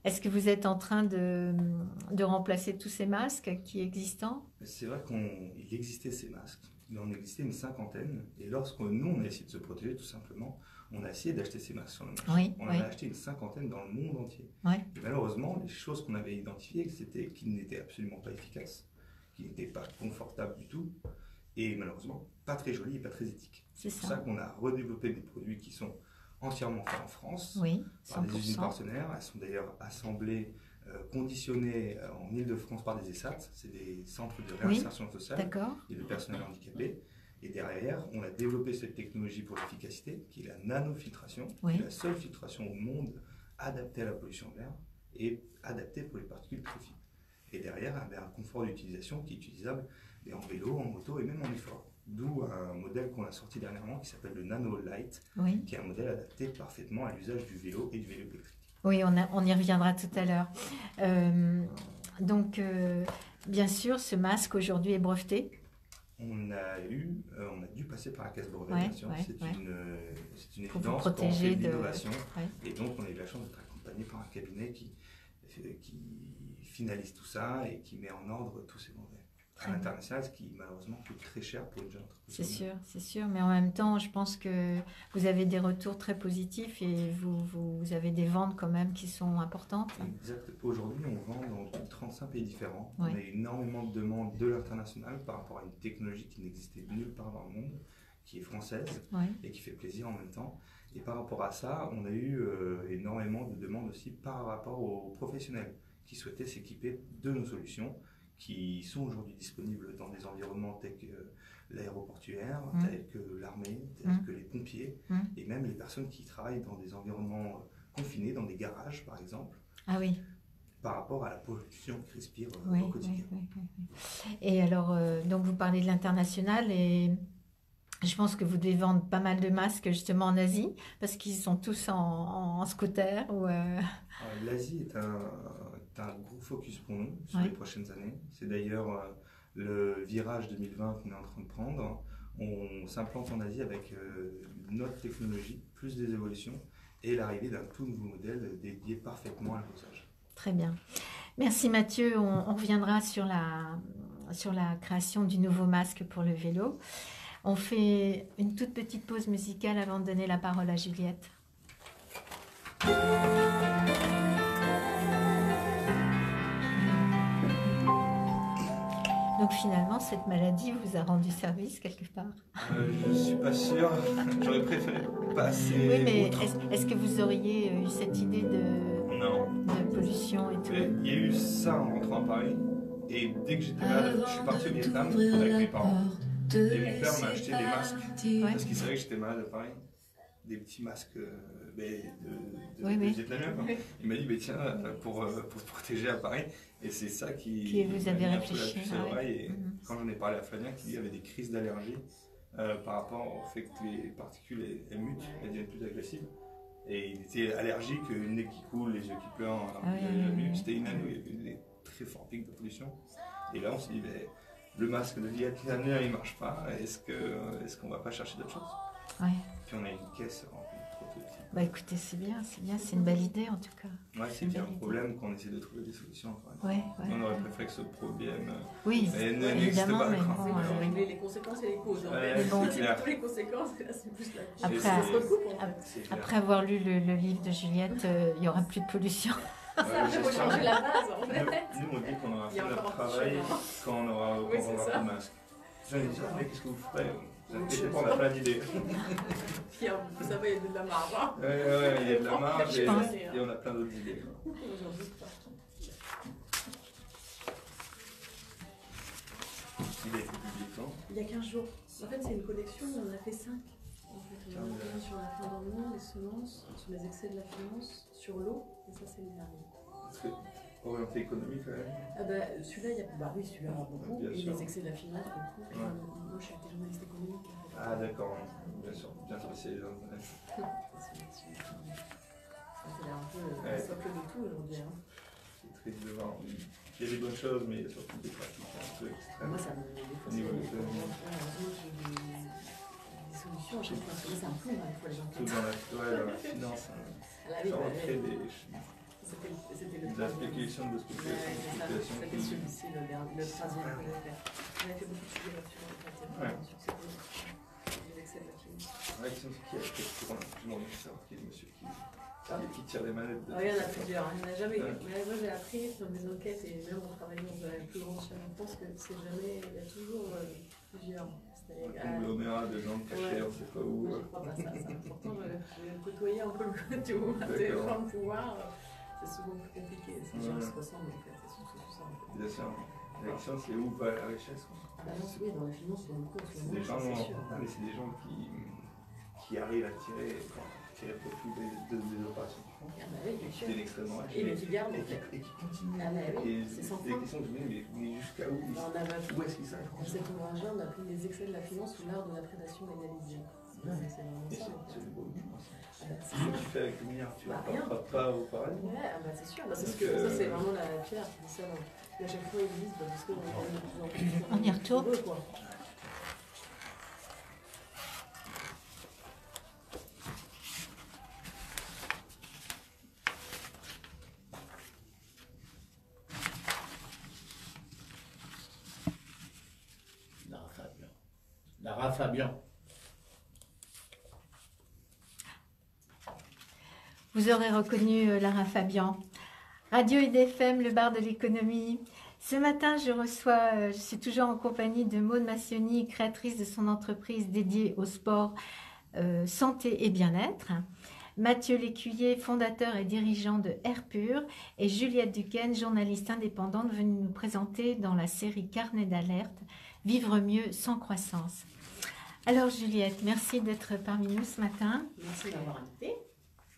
Est-ce que vous êtes en train de remplacer tous ces masques qui existent? C'est vrai qu'il existait ces masques. Il en existait une 50aine. Et lorsque nous, on a essayé de se protéger, tout simplement, on a essayé d'acheter ces masques sur le marché. On en a acheté une 50aine dans le monde entier. Et malheureusement, les choses qu'on avait identifiées, c'était qu'ils n'étaient absolument pas efficaces, qu'ils n'étaient pas confortables du tout, et malheureusement, pas très jolis et pas très éthiques. C'est pour ça qu'on a redéveloppé des produits qui sont entièrement faits en France, par des usines partenaires. Elles sont d'ailleurs assemblées, conditionnées en Ile-de-France par des ESAT, c'est des centres de réinsertion sociale et de personnel handicapé. Et derrière, on a développé cette technologie pour l'efficacité, qui est la nanofiltration, qui est la seule filtration au monde adaptée à la pollution de l'air et adaptée pour les particules très fines. Et derrière, un confort d'utilisation qui est utilisable en vélo, en moto et même en effort. D'où un modèle qu'on a sorti dernièrement qui s'appelle le Nano Light, qui est un modèle adapté parfaitement à l'usage du vélo et du vélo électrique. Oui, on y reviendra tout à l'heure. Donc, bien sûr, ce masque aujourd'hui est breveté. On a dû passer par la case brevetation. C'est une évidence pour quand on fait de l'innovation. Et donc, on a eu la chance d'être accompagné par un cabinet qui finalise tout ça et qui met en ordre tous ces brevets. À l'international, ce qui malheureusement coûte très cher pour une jeune entreprise. C'est sûr, mais en même temps, je pense que vous avez des retours très positifs et vous avez des ventes quand même qui sont importantes. Exact. Aujourd'hui, on vend dans plus de 35 pays différents. On a énormément de demandes de l'international par rapport à une technologie qui n'existait nulle part dans le monde, qui est française et qui fait plaisir en même temps. Et par rapport à ça, on a eu énormément de demandes aussi par rapport aux professionnels qui souhaitaient s'équiper de nos solutions, qui sont aujourd'hui disponibles dans des environnements tels que l'aéroportuaire, tels que l'armée, tels que les pompiers, et même les personnes qui travaillent dans des environnements confinés, dans des garages par exemple, par rapport à la pollution qu'ils respirent au quotidien. Et alors, donc vous parlez de l'international, et je pense que vous devez vendre pas mal de masques justement en Asie, parce qu'ils sont tous en scooter. L'Asie est un gros focus pour nous sur les prochaines années. C'est d'ailleurs le virage 2020 qu'on est en train de prendre. On s'implante en Asie avec notre technologie, plus des évolutions, et l'arrivée d'un tout nouveau modèle dédié parfaitement à l'usage. Très bien. Merci Mathieu. On reviendra sur la création du nouveau masque pour le vélo. On fait une toute petite pause musicale avant de donner la parole à Juliette. Donc finalement, cette maladie vous a rendu service quelque part? Je ne suis pas sûr. J'aurais préféré passer. Oui, mais est-ce que vous auriez eu cette idée de pollution et tout? Il y a eu ça en rentrant à Paris. Et dès que j'étais malade, je suis parti au Vietnam avec mes parents. Et mon père m'a acheté des masques. Parce qu'il savait que j'étais malade à Paris. Des petits masques de Vietnamiens. Il m'a dit, tiens, pour te protéger à Paris. Et c'est ça qui vous avez réfléchi. Et quand j'en ai parlé à Flavien, qui lui avait des crises d'allergie par rapport au fait que les particules elles mutent, elles deviennent plus agressives. Et il était allergique, le nez qui coule, les yeux qui pleurent. C'était une année où il y avait des très forts pics de pollution. Et là, on s'est dit, le masque de vietnamien, il ne marche pas. Est-ce qu'on ne va pas chercher d'autres choses? Puis on a une caisse remplie de prototypes. Écoutez, c'est bien, c'est une belle idée en tout cas. C'est qu'il y a un problème qu'on essaie de trouver des solutions. On aurait préféré que ce problème n'existe pas. Mais régler les conséquences et les causes. C'est les conséquences, et là c'est plus la Après avoir lu le livre de Juliette, il n'y aura plus de pollution. Il faut changer la base en fait. Nous, on dit qu'on aura fait notre travail quand on aura plus de masque. Les gens disent, mais qu'est-ce que vous ferez? Vous inquiétez pas, on a plein d'idées. Vous savez, il y a de la marge. Hein. Oui, il y a de la marge et on a plein d'autres idées. Il a été publié quand? Il y a 15 jours. En fait, c'est une collection, on en a fait 5. En fait, on a fait sur la fin dans le monde, les semences, sur les excès de la finance, sur l'eau, et ça, c'est le dernier. Orienté économique quand même. Ah bah, celui-là, il y a oui, celui-là beaucoup, bien et sûr. les excès de la finance, beaucoup. Ouais. Moi, je suis journaliste économique. Ah d'accord, bien sûr, bien spécialisé. C'est un peu le socle de tout aujourd'hui. Hein. C'est triste de voir. Il y a des bonnes choses, mais il y a surtout des pratiques un peu extrêmes. Moi, ça me met des fois. Des solutions à chaque fois. Parce que ça me plombe, il faut les gens. Tout dans la finance. Ça recrée des spéculations de spéculation. C'était celui-ci, le troisième que j'ai fait. On avait fait beaucoup de sujets là-dessus. Les excès de la finance. Ouais, qui a fait le courant. Je demande de savoir qui est le monsieur qui tire les manettes. Il y en a plusieurs. Il n'y en a jamais eu. Mais moi, j'ai appris dans mes enquêtes et même en travaillant dans la plus grande chaîne en France que c'est jamais. Il y a toujours plusieurs. Un conglomérat de gens cachés, on ne sait pas où. Moi, je crois pas ça. C'est important de côtoyer un peu des gens de pouvoir. C'est souvent plus compliqué. Ces gens se ressemblent en fait. C'est surtout ça. Bien sûr. L'action, c'est où va la richesse? Ah bah non, oui, dans la finance, on le c'est des gens, mais c'est des gens qui arrivent à tirer profit des opérations qu'ils font. Ah bah oui, bien sûr. C'est l'extrêmement riche. Et qui gardent et qui continuent. Ah bah oui, c'est sans fin. Les questions que je me dis, mais jusqu'à où? Où est-ce qu'ils savent? Dans cet ouvrage-là, on a pris les excès de la finance ou l'art de la prédation légalisée. C'est vraiment ça. C'est le beau moment. C'est ce que tu fais avec le milliard, tu vas pas au paradis. Ouais, c'est sûr. C'est ce que ça, c'est vraiment la pierre qui dit ça. Et à chaque fois, ils disent, parce qu'on est de plus en plus. On y retourne. Lara Fabian. Vous aurez reconnu Lara Fabian. Radio IDFM, le bar de l'économie. Ce matin, je suis toujours en compagnie de Maude Massioni, créatrice de son entreprise dédiée au sport, santé et bien-être. Mathieu Lécuyer, fondateur et dirigeant de Air Pur. Et Juliette Duquesne, journaliste indépendante, venue nous présenter dans la série Carnet d'alerte, Vivre mieux sans croissance. Alors Juliette, merci d'être parmi nous ce matin. Merci d'avoir invité.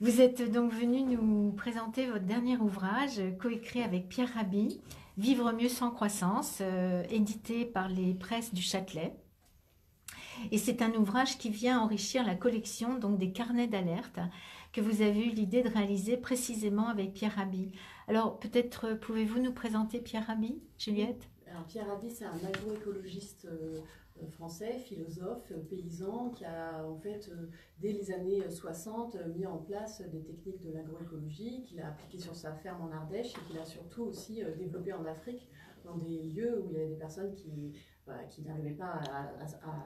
Vous êtes donc venue nous présenter votre dernier ouvrage, coécrit avec Pierre Rabhi, Vivre mieux sans croissance, édité par les presses du Châtelet. Et c'est un ouvrage qui vient enrichir la collection donc, des carnets d'alerte que vous avez eu l'idée de réaliser précisément avec Pierre Rabhi. Alors peut-être pouvez-vous nous présenter Pierre Rabhi, Juliette? Alors, Pierre Rabhi, c'est un agroécologiste français, philosophe, paysan, qui a en fait, dès les années 60, mis en place des techniques de l'agroécologie, qu'il a appliquées sur sa ferme en Ardèche et qu'il a surtout aussi développé en Afrique, dans des lieux où il y avait des personnes qui n'arrivaient pas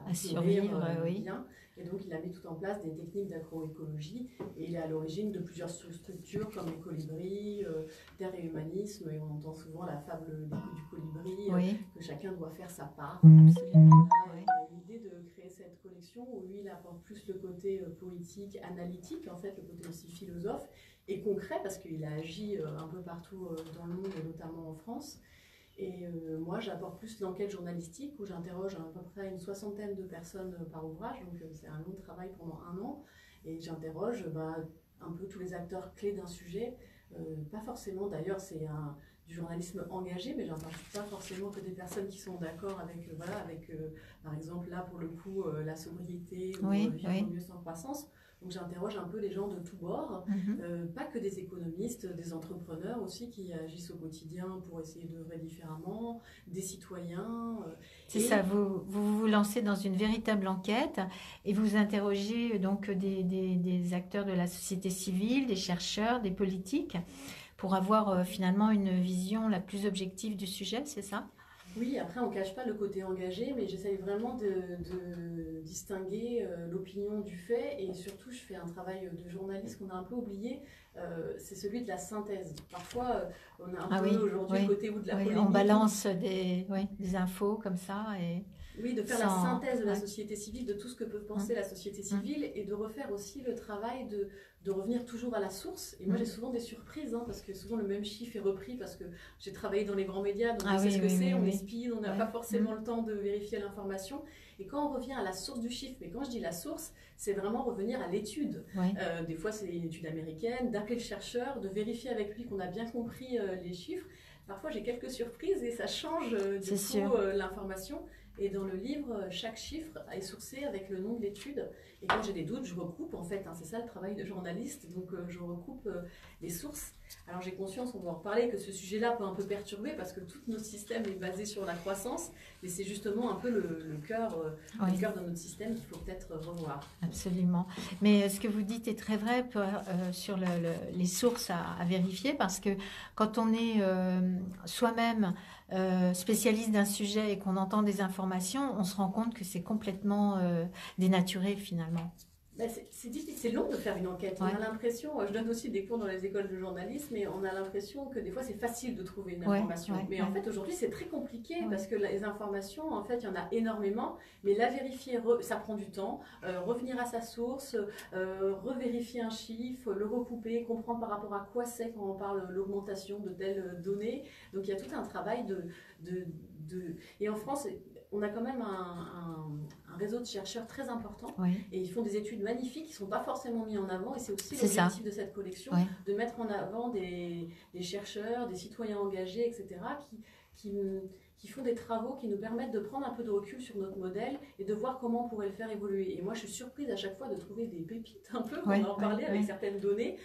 à survivre bien. Et donc, il a mis tout en place des techniques d'agroécologie et il est à l'origine de plusieurs structures comme les colibris, Terre et Humanisme, et on entend souvent la fable du colibri, que chacun doit faire sa part. Absolument. L'idée de créer cette collection où lui, il apporte plus le côté poétique, analytique, en fait, le côté aussi philosophe et concret, parce qu'il a agi un peu partout dans le monde, et notamment en France. Et moi, j'apporte plus l'enquête journalistique où j'interroge à peu près une 60aine de personnes par ouvrage. Donc, c'est un long travail pendant 1 an. Et j'interroge un peu tous les acteurs clés d'un sujet. Pas forcément, d'ailleurs, c'est du journalisme engagé, mais j'interroge pas forcément que des personnes qui sont d'accord avec, par exemple, là, pour le coup, la sobriété ou vivre mieux sans croissance. Donc j'interroge un peu les gens de tous bords, pas que des économistes, des entrepreneurs aussi qui agissent au quotidien pour essayer d'œuvrer différemment, des citoyens. C'est ça, vous lancez dans une véritable enquête et vous interrogez donc des acteurs de la société civile, des chercheurs, des politiques, pour avoir finalement une vision la plus objective du sujet, c'est ça ? Oui, après on ne cache pas le côté engagé, mais j'essaye vraiment de distinguer l'opinion du fait, et surtout je fais un travail de journaliste qu'on a un peu oublié, c'est celui de la synthèse. Parfois on a un peu aujourd'hui le côté où de la polémique. On balance des infos comme ça. Oui, de faire la synthèse de la société civile, de tout ce que peut penser la société civile, et de refaire aussi le travail de revenir toujours à la source. Et moi, j'ai souvent des surprises, parce que souvent le même chiffre est repris, parce que j'ai travaillé dans les grands médias, donc je sais ce que c'est, on espionne, on n'a pas forcément le temps de vérifier l'information. Et quand on revient à la source du chiffre, mais quand je dis la source, c'est vraiment revenir à l'étude. Des fois, c'est une étude américaine, d'appeler le chercheur, de vérifier avec lui qu'on a bien compris les chiffres. Parfois, j'ai quelques surprises et ça change du coup l'information. Et dans le livre, chaque chiffre est sourcé avec le nom de l'étude. Et quand j'ai des doutes, je recoupe en fait. C'est ça le travail de journaliste. Donc je recoupe les sources. Alors j'ai conscience, on va en reparler, que ce sujet-là peut un peu perturber parce que tout notre système est basé sur la croissance. Mais c'est justement un peu le cœur de notre système qu'il faut peut-être revoir. Absolument. Mais ce que vous dites est très vrai sur les sources à vérifier, parce que quand on est soi-même spécialiste d'un sujet et qu'on entend des informations, on se rend compte que c'est complètement dénaturé finalement. C'est difficile, c'est long de faire une enquête. On a l'impression, je donne aussi des cours dans les écoles de journalisme, et on a l'impression que des fois c'est facile de trouver une information. Mais en fait aujourd'hui c'est très compliqué parce que les informations, en fait il y en a énormément, mais la vérifier, ça prend du temps. Revenir à sa source, revérifier un chiffre, le recouper, comprendre par rapport à quoi c'est quand on parle de l'augmentation de telles données. Donc il y a tout un travail Et en France, on a quand même un réseau de chercheurs très important, et ils font des études magnifiques qui ne sont pas forcément mis en avant, et c'est aussi l'objectif de cette collection, de mettre en avant des chercheurs, des citoyens engagés, etc., qui font des travaux qui nous permettent de prendre un peu de recul sur notre modèle et de voir comment on pourrait le faire évoluer. Et moi, je suis surprise à chaque fois de trouver des pépites, un peu, on en parlait avec certaines données,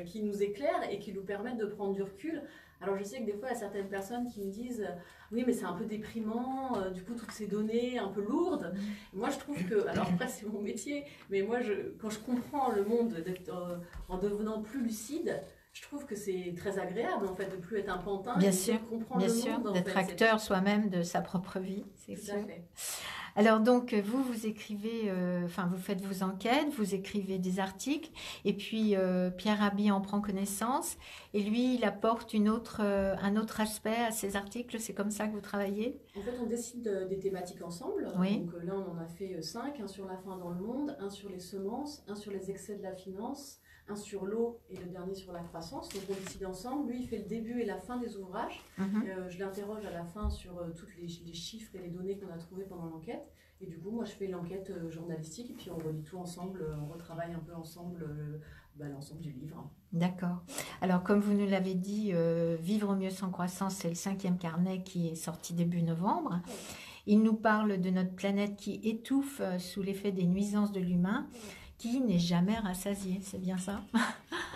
qui nous éclairent et qui nous permettent de prendre du recul. Alors je sais que des fois, il y a certaines personnes qui me disent « Oui, mais c'est un peu déprimant, du coup, toutes ces données un peu lourdes. » Moi, je trouve que, alors après, c'est mon métier, mais moi, quand je comprends le monde en devenant plus lucide, je trouve que c'est très agréable, en fait, de ne plus être un pantin, de comprendre le monde. D'être acteur soi-même de sa propre vie, c'est sûr. Alors donc, vous écrivez, vous faites vos enquêtes, vous écrivez des articles, et puis Pierre Rabhi en prend connaissance, et lui, il apporte un autre aspect à ses articles. C'est comme ça que vous travaillez? En fait, on décide des thématiques ensemble. Donc là, on en a fait 5, un sur la faim dans le monde, un sur les semences, un sur les excès de la finance, un sur l'eau et le dernier sur la croissance. Donc on décide ensemble. Lui, il fait le début et la fin des ouvrages. Je l'interroge à la fin sur tous les chiffres et les données qu'on a trouvées pendant l'enquête. Et du coup, moi, je fais l'enquête journalistique, et puis on relit tout ensemble, on retravaille un peu ensemble l'ensemble du livre. D'accord. Alors, comme vous nous l'avez dit, Vivre mieux sans croissance, c'est le 5e carnet qui est sorti début novembre. Il nous parle de notre planète qui étouffe sous l'effet des nuisances de l'humain, qui n'est jamais rassasié, c'est bien ça?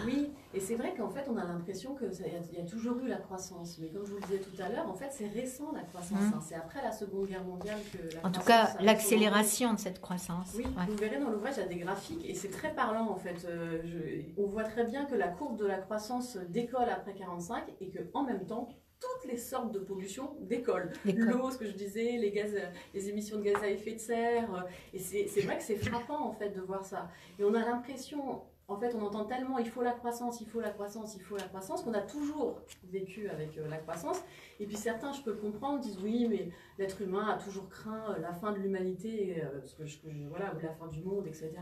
Oui, et c'est vrai qu'en fait, on a l'impression qu'il y a toujours eu la croissance. Mais comme je vous le disais tout à l'heure, en fait, c'est récent la croissance. C'est après la Seconde Guerre mondiale que la croissance... En tout cas, l'accélération de cette croissance. Oui, vous verrez dans l'ouvrage, il y a des graphiques, et c'est très parlant, en fait. On voit très bien que la courbe de la croissance décolle après 1945, et qu'en même temps, toutes les sortes de pollution décollent. L'eau, ce que je disais, les émissions de gaz à effet de serre. Et c'est vrai que c'est frappant, en fait, de voir ça. Et on a l'impression... En fait, on entend tellement « il faut la croissance, il faut la croissance, il faut la croissance » qu'on a toujours vécu avec la croissance. Et puis certains, je peux le comprendre, disent « oui, mais l'être humain a toujours craint la fin de l'humanité, ou la fin du monde, etc. »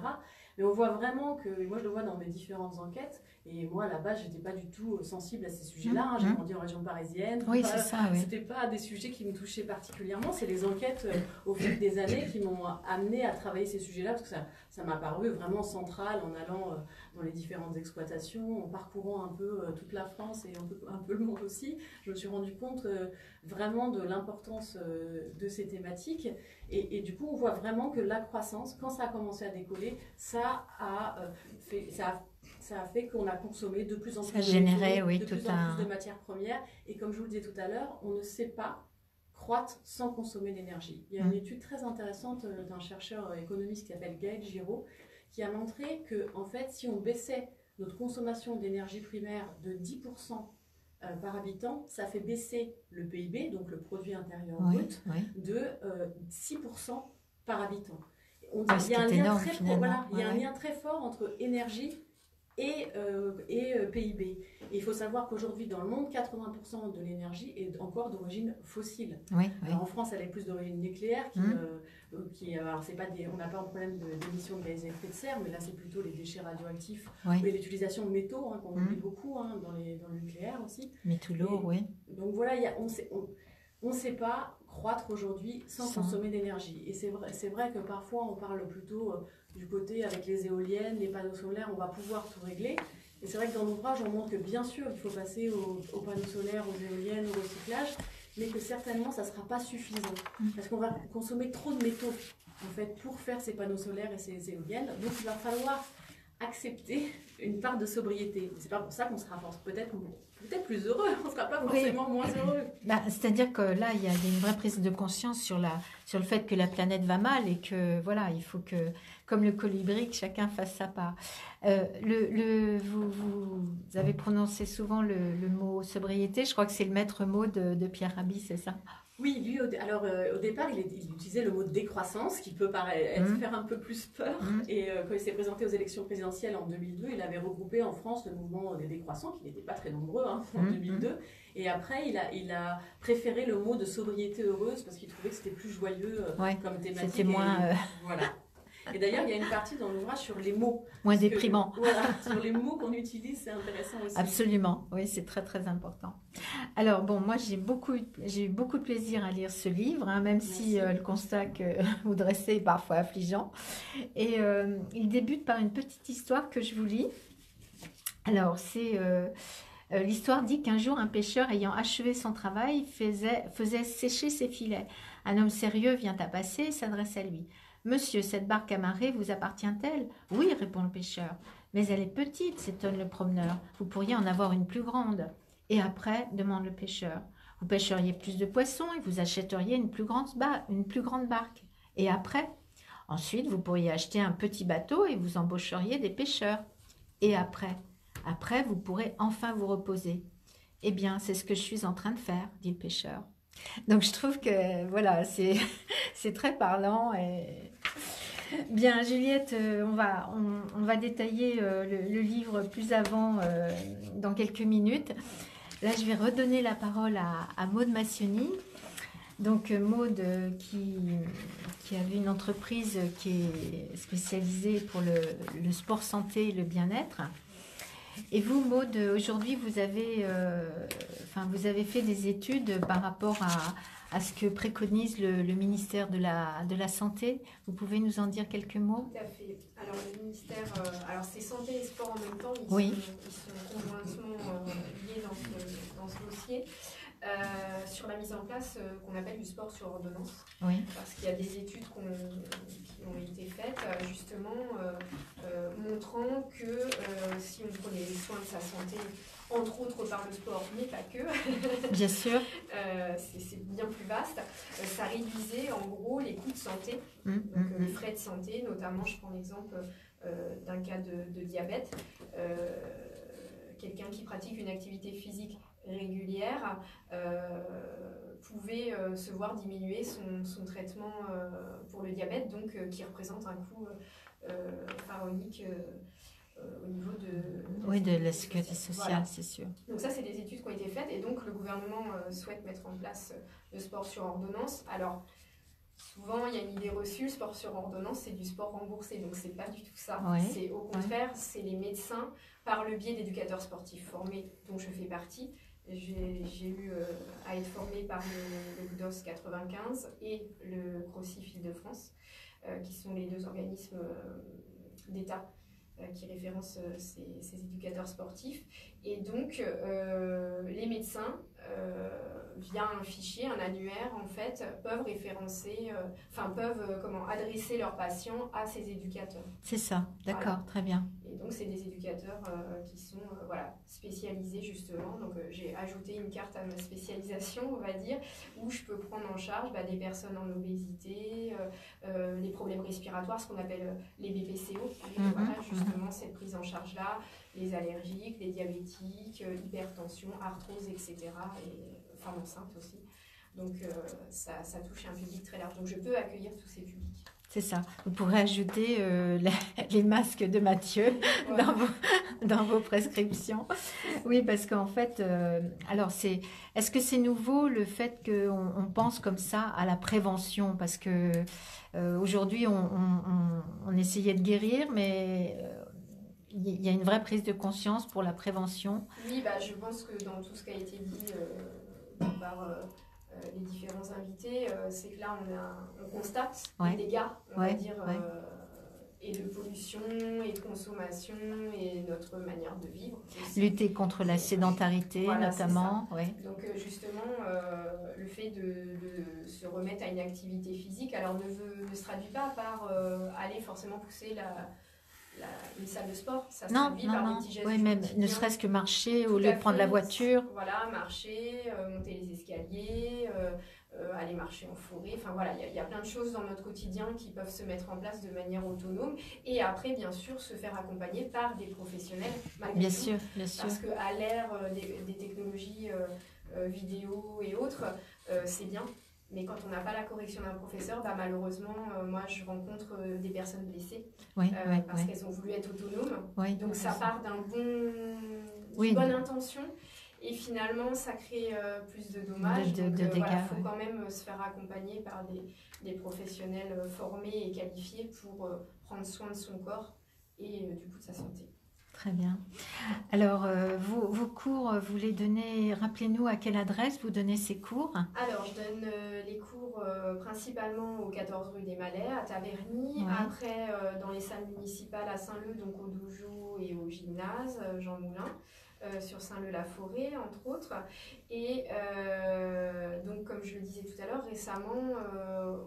Mais on voit vraiment que, et moi je le vois dans mes différentes enquêtes, et moi à la base, je n'étais pas du tout sensible à ces sujets-là. J'ai grandi en région parisienne. Oui, c'est ça. Oui. C'était pas des sujets qui me touchaient particulièrement. C'est les enquêtes au fil des années qui m'ont amené à travailler ces sujets-là, parce que ça m'a paru vraiment central en allant dans les différentes exploitations, en parcourant un peu toute la France et un peu le monde aussi. Je me suis rendu compte vraiment de l'importance de ces thématiques. Et du coup, on voit vraiment que la croissance, quand ça a commencé à décoller, ça a fait qu'on a consommé de plus en plus de matières premières. Et comme je vous le disais tout à l'heure, on ne sait pas croître sans consommer d'énergie. Il y a une étude très intéressante d'un chercheur économiste qui s'appelle Gaël Giraud, qui a montré que, en fait, si on baissait notre consommation d'énergie primaire de 10% par habitant, ça fait baisser le PIB, donc le produit intérieur brut, de 6% par habitant. Il y a un lien très fort entre énergie et PIB. Et il faut savoir qu'aujourd'hui, dans le monde, 80% de l'énergie est encore d'origine fossile. Alors, en France, elle est plus d'origine nucléaire, alors on n'a pas un problème d'émission de gaz à effet de serre, mais là, c'est plutôt les déchets radioactifs et l'utilisation de métaux, qu'on oublie beaucoup dans le nucléaire aussi. Métaux lourds, Donc voilà, on ne sait pas croître aujourd'hui sans consommer d'énergie. Et c'est vrai que parfois, on parle plutôt du côté avec les éoliennes, les panneaux solaires, on va pouvoir tout régler. Et c'est vrai que dans l'ouvrage, on montre que bien sûr, il faut passer aux panneaux solaires, aux éoliennes, au recyclage, mais que certainement, ça ne sera pas suffisant. Parce qu'on va consommer trop de métaux, en fait, pour faire ces panneaux solaires et ces éoliennes. Donc, il va falloir accepter une part de sobriété. C'est pas pour ça qu'on sera peut-être plus heureux, on ne sera pas forcément moins heureux. C'est-à-dire que là, il y a une vraie prise de conscience sur le fait que la planète va mal et que voilà, il faut que, comme le colibri, que chacun fasse sa part. Vous avez prononcé souvent le mot sobriété, je crois que c'est le maître mot de Pierre Rabhi, c'est ça? Oui, lui, au départ, il utilisait le mot décroissance, qui peut faire un peu plus peur. Et quand il s'est présenté aux élections présidentielles en 2002, il avait regroupé en France le mouvement des décroissants, qui n'était pas très nombreux en 2002. Et après, il a préféré le mot de sobriété heureuse, parce qu'il trouvait que c'était plus joyeux comme thématique. C'était moins... Voilà. Et d'ailleurs, il y a une partie dans l'ouvrage sur les mots. Moins déprimant. Sur les mots qu'on utilise, c'est intéressant aussi. Absolument, oui, c'est très très important. Alors bon, moi j'ai eu beaucoup de plaisir à lire ce livre, même si le constat que vous dressez est parfois affligeant. Et il débute par une petite histoire que je vous lis. Alors l'histoire dit qu'un jour, un pêcheur ayant achevé son travail faisait sécher ses filets. Un homme sérieux vient à passer et s'adresse à lui. « Monsieur, cette barque amarrée vous appartient-elle » ? « Oui, répond le pêcheur. »« Mais elle est petite, s'étonne le promeneur. Vous pourriez en avoir une plus grande. »« Et après ?» demande le pêcheur. « Vous pêcheriez plus de poissons et vous achèteriez une plus grande barque. »« Et après ?» ?»« Ensuite, vous pourriez acheter un petit bateau et vous embaucheriez des pêcheurs. »« Et après ?»« Après, vous pourrez enfin vous reposer. »« Eh bien, c'est ce que je suis en train de faire, dit le pêcheur. » Donc je trouve que voilà, c'est très parlant. Bien, Juliette, on va détailler le livre plus avant dans quelques minutes. Là, je vais redonner la parole à Maude Massioni. Donc Maude qui avait une entreprise qui est spécialisée pour le sport santé et le bien-être. Et vous, Maude, aujourd'hui, vous avez fait des études par rapport à ce que préconise le ministère de la Santé. Vous pouvez nous en dire quelques mots? Tout à fait. Alors, le ministère, c'est santé et sport en même temps. Ils sont conjointement liés dans ce dossier. Sur la mise en place qu'on appelle du sport sur ordonnance. Parce qu'il y a des études qui ont été faites justement montrant que si on prenait soin de sa santé, entre autres par le sport, mais pas que, bien sûr, c'est bien plus vaste, ça réduisait en gros les coûts de santé, les frais de santé, notamment je prends l'exemple d'un cas de diabète, quelqu'un qui pratique une activité physique régulière pouvait se voir diminuer son traitement pour le diabète, donc qui représente un coût pharaonique au niveau de la sécurité sociale, voilà. C'est sûr. Donc ça, c'est des études qui ont été faites et donc le gouvernement souhaite mettre en place le sport sur ordonnance. Alors, souvent, il y a une idée reçue, le sport sur ordonnance, c'est du sport remboursé, donc c'est pas du tout ça. C'est au contraire, c'est les médecins, par le biais d'éducateurs sportifs formés, dont je fais partie. J'ai eu à être formée par le GDOS 95 et le CROSIF Île-de-France, qui sont les deux organismes d'État qui référencent ces éducateurs sportifs. Et donc, les médecins, via un fichier, un annuaire, en fait, peuvent référencer, adresser leurs patients à ces éducateurs. C'est ça, d'accord, voilà. Très bien. Et donc, c'est des éducateurs qui sont spécialisés, justement. Donc, j'ai ajouté une carte à ma spécialisation, on va dire, où je peux prendre en charge des personnes en obésité, les problèmes respiratoires, ce qu'on appelle les BPCO. Voilà, justement, cette prise en charge-là, les allergiques, les diabétiques, hypertension, arthrose, etc. Et femmes enceintes aussi. Donc ça touche un public très large. Donc je peux accueillir tous ces publics. C'est ça. Vous pourrez ajouter les masques de Mathieu dans vos prescriptions. Oui, parce qu'en fait, alors est-ce que c'est nouveau le fait qu'on pense comme ça à la prévention? Parce que aujourd'hui, on essayait de guérir, mais il y a une vraie prise de conscience pour la prévention. Oui, je pense que dans tout ce qui a été dit par les différents invités, c'est que là, on constate les dégâts, on va dire, et de pollution, et de consommation, et notre manière de vivre. Aussi. Lutter contre la sédentarité, notamment. Donc, justement, le fait de se remettre à une activité physique, alors ne se traduit pas par aller forcément pousser une salle de sport. Ça se traduit par des petits gestes du même quotidien. ne serait-ce que marcher au lieu de prendre la voiture. Voilà, marcher, monter les escaliers, aller marcher en forêt. Enfin voilà, il y a plein de choses dans notre quotidien qui peuvent se mettre en place de manière autonome. Et après, bien sûr, se faire accompagner par des professionnels. Bien sûr, bien sûr. Parce qu'à l'ère des technologies vidéo et autres, c'est bien. Mais quand on n'a pas la correction d'un professeur, malheureusement, moi, je rencontre des personnes blessées parce qu'elles ont voulu être autonomes. Donc, ça part d'une bonne intention et finalement, ça crée plus de dommages. Donc, il faut quand même se faire accompagner par des professionnels formés et qualifiés pour prendre soin de son corps et du coup de sa santé. Très bien. Alors, vos cours, vous les donnez, rappelez-nous à quelle adresse vous donnez ces cours? Alors, je donne les cours principalement au 14 rue des Malais, à Taverny, après dans les salles municipales à Saint-Leu, donc au Doujou et au gymnase Jean Moulin, sur Saint-Leu-la-Forêt, entre autres. Et donc, comme je le disais tout à l'heure, récemment,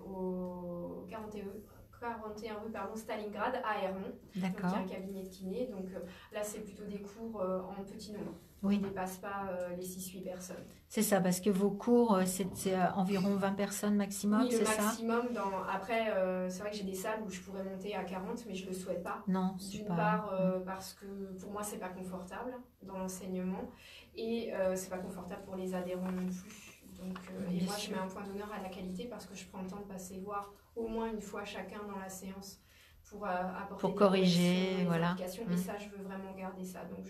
au 41 rue Stalingrad à Hermont. D'accord. Donc il y a un cabinet de kiné. Donc là, c'est plutôt des cours en petit nombre. On ne dépasse pas les 6-8 personnes. C'est ça, parce que vos cours, c'est environ 20 personnes maximum, c'est ça? Oui, le maximum. Après, c'est vrai que j'ai des salles où je pourrais monter à 40, mais je ne le souhaite pas. Non, c'est pas... D'une part, parce que pour moi, ce n'est pas confortable dans l'enseignement. Et ce n'est pas confortable pour les adhérents non plus. Donc, et moi, je mets un point d'honneur à la qualité parce que je prends le temps de passer voir au moins une fois chacun dans la séance pour apporter pour corriger, voilà. Et ça, je veux vraiment garder ça. Donc,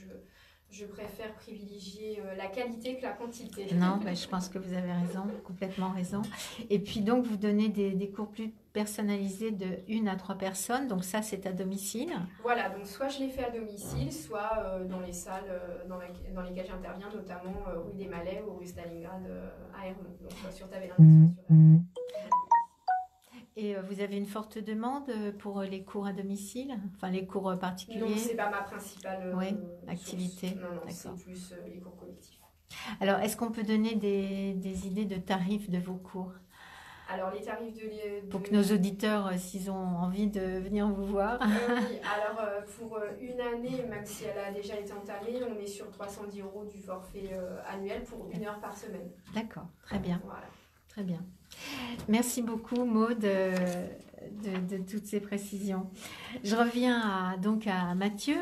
je préfère privilégier la qualité que la quantité. Non, je pense que vous avez raison, complètement raison. Et puis donc, vous donnez des cours plus personnalisés de 1 à 3 personnes. Donc ça, c'est à domicile. Voilà, donc soit je les fais à domicile, soit dans les salles dans lesquelles j'interviens, notamment rue des Malais ou rue Stalingrad à Hermont. Donc soit sur Taverny, soit sur Hermont. Et vous avez une forte demande pour les cours à domicile, enfin les cours particuliers? Non, c'est pas ma principale activité. Non, c'est plus les cours collectifs. Alors, est-ce qu'on peut donner des idées de tarifs de vos cours? Alors, les tarifs pour que nos auditeurs, s'ils ont envie de venir vous voir. Oui, alors pour une année, même si elle a déjà été entamée, on est sur 310 € du forfait annuel pour 1 heure par semaine. D'accord, très bien. Voilà. Très bien. Merci beaucoup, Maud, de toutes ces précisions. Je reviens donc à Mathieu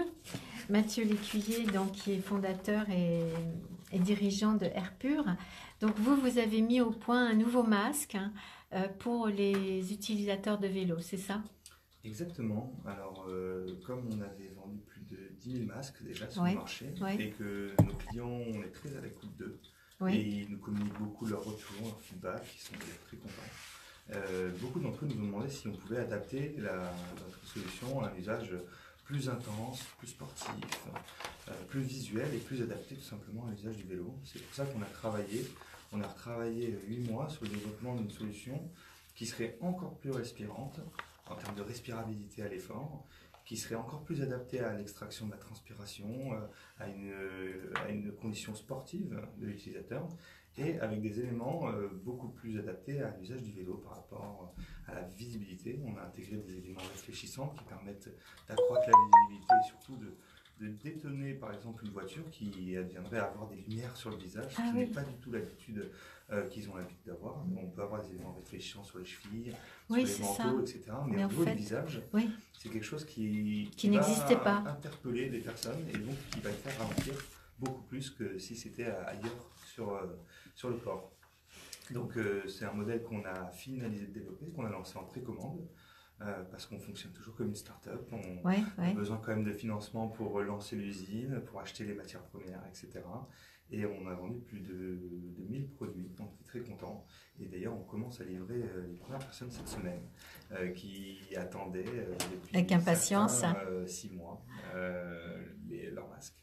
Lécuyer, donc, qui est fondateur et dirigeant de Airpur. Donc, vous avez mis au point un nouveau masque pour les utilisateurs de vélo, c'est ça? Exactement. Alors, comme on avait vendu plus de 10 000 masques déjà sur le marché et que nos clients, on est très à l'écoute d'eux, et ils nous communiquent beaucoup leur retour, leur feedback, ils sont très contents. Beaucoup d'entre eux nous ont demandé si on pouvait adapter notre solution à un usage plus intense, plus sportif, plus visuel et plus adapté tout simplement à l'usage du vélo. C'est pour ça qu'on a retravaillé 8 mois sur le développement d'une solution qui serait encore plus respirante en termes de respirabilité à l'effort, qui serait encore plus adapté à l'extraction de la transpiration, à une condition sportive de l'utilisateur, et avec des éléments beaucoup plus adaptés à l'usage du vélo par rapport à la visibilité. On a intégré des éléments réfléchissants qui permettent d'accroître la visibilité et surtout de détonner par exemple une voiture qui viendrait avoir des lumières sur le visage, ce qui n'est pas du tout l'habitude qu'ils ont l'habitude d'avoir. On peut avoir des éléments réfléchissants sur les chevilles, sur les manteaux, etc. Mais au niveau du visage, c'est quelque chose qui n'existait pas. Interpeller des personnes et donc qui va les faire ralentir beaucoup plus que si c'était ailleurs sur le corps. Donc c'est un modèle qu'on a finalisé de développer, qu'on a lancé en précommande. Parce qu'on fonctionne toujours comme une start-up, on a besoin quand même de financement pour lancer l'usine, pour acheter les matières premières, etc. Et on a vendu plus de 1000 produits, on était très contents. Et d'ailleurs, on commence à livrer les premières personnes cette semaine qui attendaient depuis avec impatience 6 mois leur masque.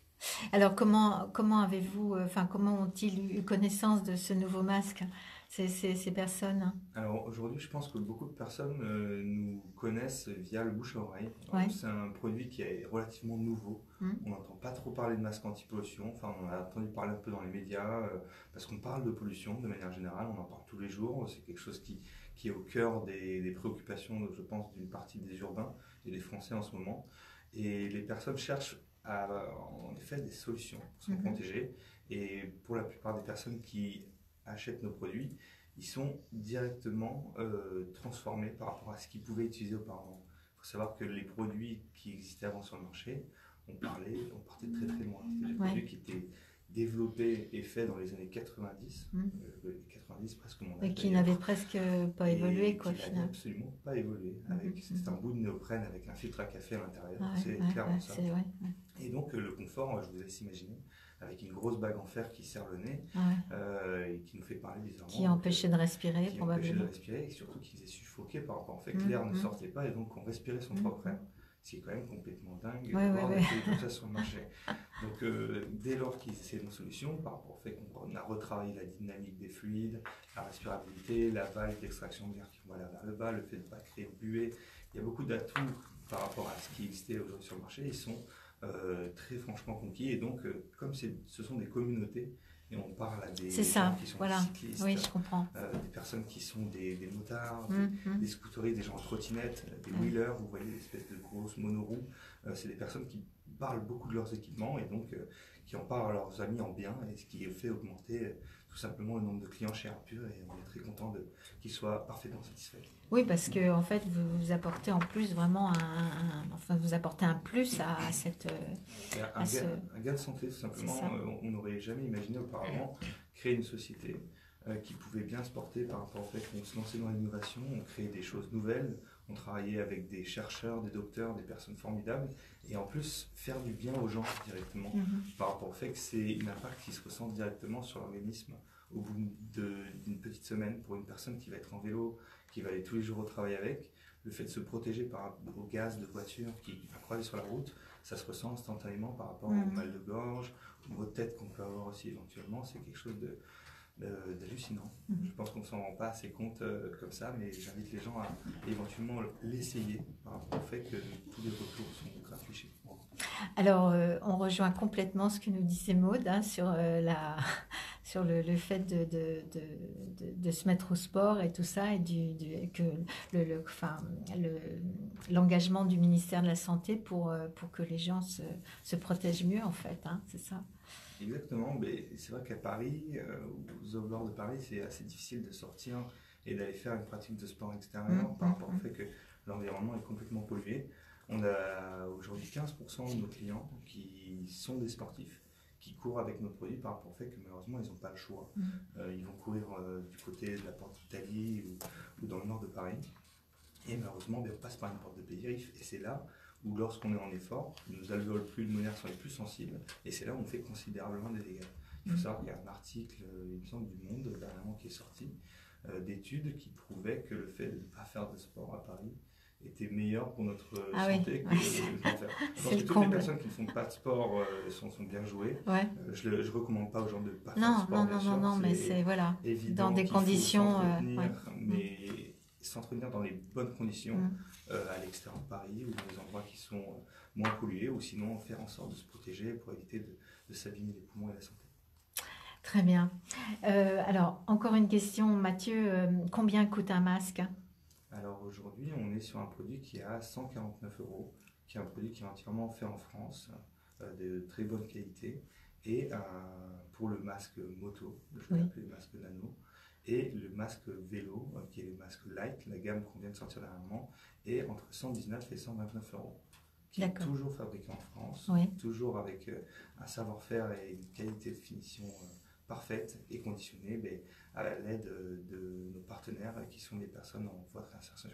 Alors comment avez-vous, comment ont-ils eu connaissance de ce nouveau masque, ces personnes? Alors aujourd'hui, je pense que beaucoup de personnes nous connaissent via le bouche-à-oreille. C'est un produit qui est relativement nouveau. On n'entend pas trop parler de masque anti-pollution. Enfin, on a entendu parler un peu dans les médias parce qu'on parle de pollution de manière générale. On en parle tous les jours. C'est quelque chose qui est au cœur des préoccupations, je pense, d'une partie des urbains et des Français en ce moment. Et les personnes cherchent en effet des solutions pour se protéger. Et pour la plupart des personnes qui achètent nos produits, ils sont directement transformés par rapport à ce qu'ils pouvaient utiliser auparavant. Il faut savoir que les produits qui existaient avant sur le marché, on partait très très loin. C'était des produits qui étaient développés et faits dans les années 90, 90 presque mon âge. Et qui n'avaient presque pas évolué, quoi, finalement. Absolument pas évolué. C'est un bout de néoprène avec un filtre à café à l'intérieur. C'est clairement ça. Et donc le confort, je vous laisse imaginer, avec une grosse bague en fer qui serre le nez et qui nous fait parler bizarrement. Qui empêchait de respirer, probablement. Qui empêchait de respirer et surtout qui faisait suffoquer par rapport au fait que l'air ne sortait pas et donc on respirait son propre air. C'est quand même complètement dingue de voir des produits comme ça sur le marché. Donc dès lors qu'ils essaient une solution, par rapport au fait qu'on a retravaillé la dynamique des fluides, la respirabilité, la valve d'extraction d'air qui va vers le bas, le fait de ne pas créer de buée, il y a beaucoup d'atouts par rapport à ce qui existait aujourd'hui sur le marché. Ils sont très franchement conquis et donc comme ce sont des communautés et on parle à des gens qui sont des cyclistes, je comprends. des personnes qui sont des motards, des scooteristes, des gens en trottinette, des wheelers, vous voyez l'espèce de grosses monoroues, c'est des personnes qui parlent beaucoup de leurs équipements et donc qui en parlent à leurs amis en bien et ce qui fait augmenter tout simplement le nombre de clients chez Arpur et on est très content qu'ils soient parfaitement satisfaits. Oui, parce que en fait, vous apportez en plus vraiment vous apportez un plus à cette... un gain de santé, tout simplement. On n'aurait jamais imaginé auparavant créer une société qui pouvait bien se porter par rapport au fait qu'on se lançait dans l'innovation, on créait des choses nouvelles, on travaillait avec des chercheurs, des docteurs, des personnes formidables, et en plus faire du bien aux gens directement, par rapport au fait que c'est un impact qui se ressent directement sur l'organisme au bout d'une petite semaine pour une personne qui va être en vélo, qui va aller tous les jours au travail avec, le fait de se protéger par rapport au gaz de voiture qui va croiser sur la route, ça se ressent instantanément par rapport au mal de gorge, au maux de tête qu'on peut avoir aussi éventuellement, c'est quelque chose d'hallucinant. Je pense qu'on ne s'en rend pas assez compte comme ça, mais j'invite les gens à éventuellement l'essayer par rapport au fait que tous les retours sont gratuits chez moi. Alors, on rejoint complètement ce que nous disait Maud sur le fait de se mettre au sport et tout ça, et que l'engagement du ministère de la Santé pour que les gens se protègent mieux, en fait, c'est ça. Exactement, mais c'est vrai qu'à Paris, aux abords de Paris, c'est assez difficile de sortir et d'aller faire une pratique de sport extérieur par rapport au fait que l'environnement est complètement pollué. On a aujourd'hui 15% de nos clients qui sont des sportifs, qui courent avec nos produits par rapport au fait que malheureusement ils n'ont pas le choix. Ils vont courir du côté de la porte d'Italie ou dans le nord de Paris. Et malheureusement, on passe par une porte de périph'. Et c'est là où lorsqu'on est en effort, nos alvéoles pulmonaires sont les plus sensibles. Et c'est là où on fait considérablement des dégâts. Il faut savoir qu'il y a un article, il me semble, du Monde dernièrement qui est sorti, d'études qui prouvaient que le fait de ne pas faire de sport à Paris était meilleur pour notre santé que de faire. Je pense que toutes les personnes qui ne font pas de sport sont bien jouées. Je ne recommande pas aux gens de ne pas faire de sport. Non, mais c'est évident dans des conditions... mais s'entretenir dans les bonnes conditions à l'extérieur de Paris ou dans des endroits qui sont moins pollués ou sinon faire en sorte de se protéger pour éviter de s'abîmer les poumons et la santé. Très bien. Alors, encore une question, Mathieu, combien coûte un masque ? Alors aujourd'hui, on est sur un produit qui est à 149 €, qui est un produit qui est entièrement fait en France, de très bonne qualité. Et pour le masque moto, je vais l'appeler le masque nano, et le masque vélo, qui est le masque light, la gamme qu'on vient de sortir dernièrement, est entre 119 et 129 euros. Qui est toujours fabriqué en France, toujours avec un savoir-faire et une qualité de finition parfaite et conditionnée, mais à l'aide de nos partenaires qui sont des personnes en voie de réinsertion.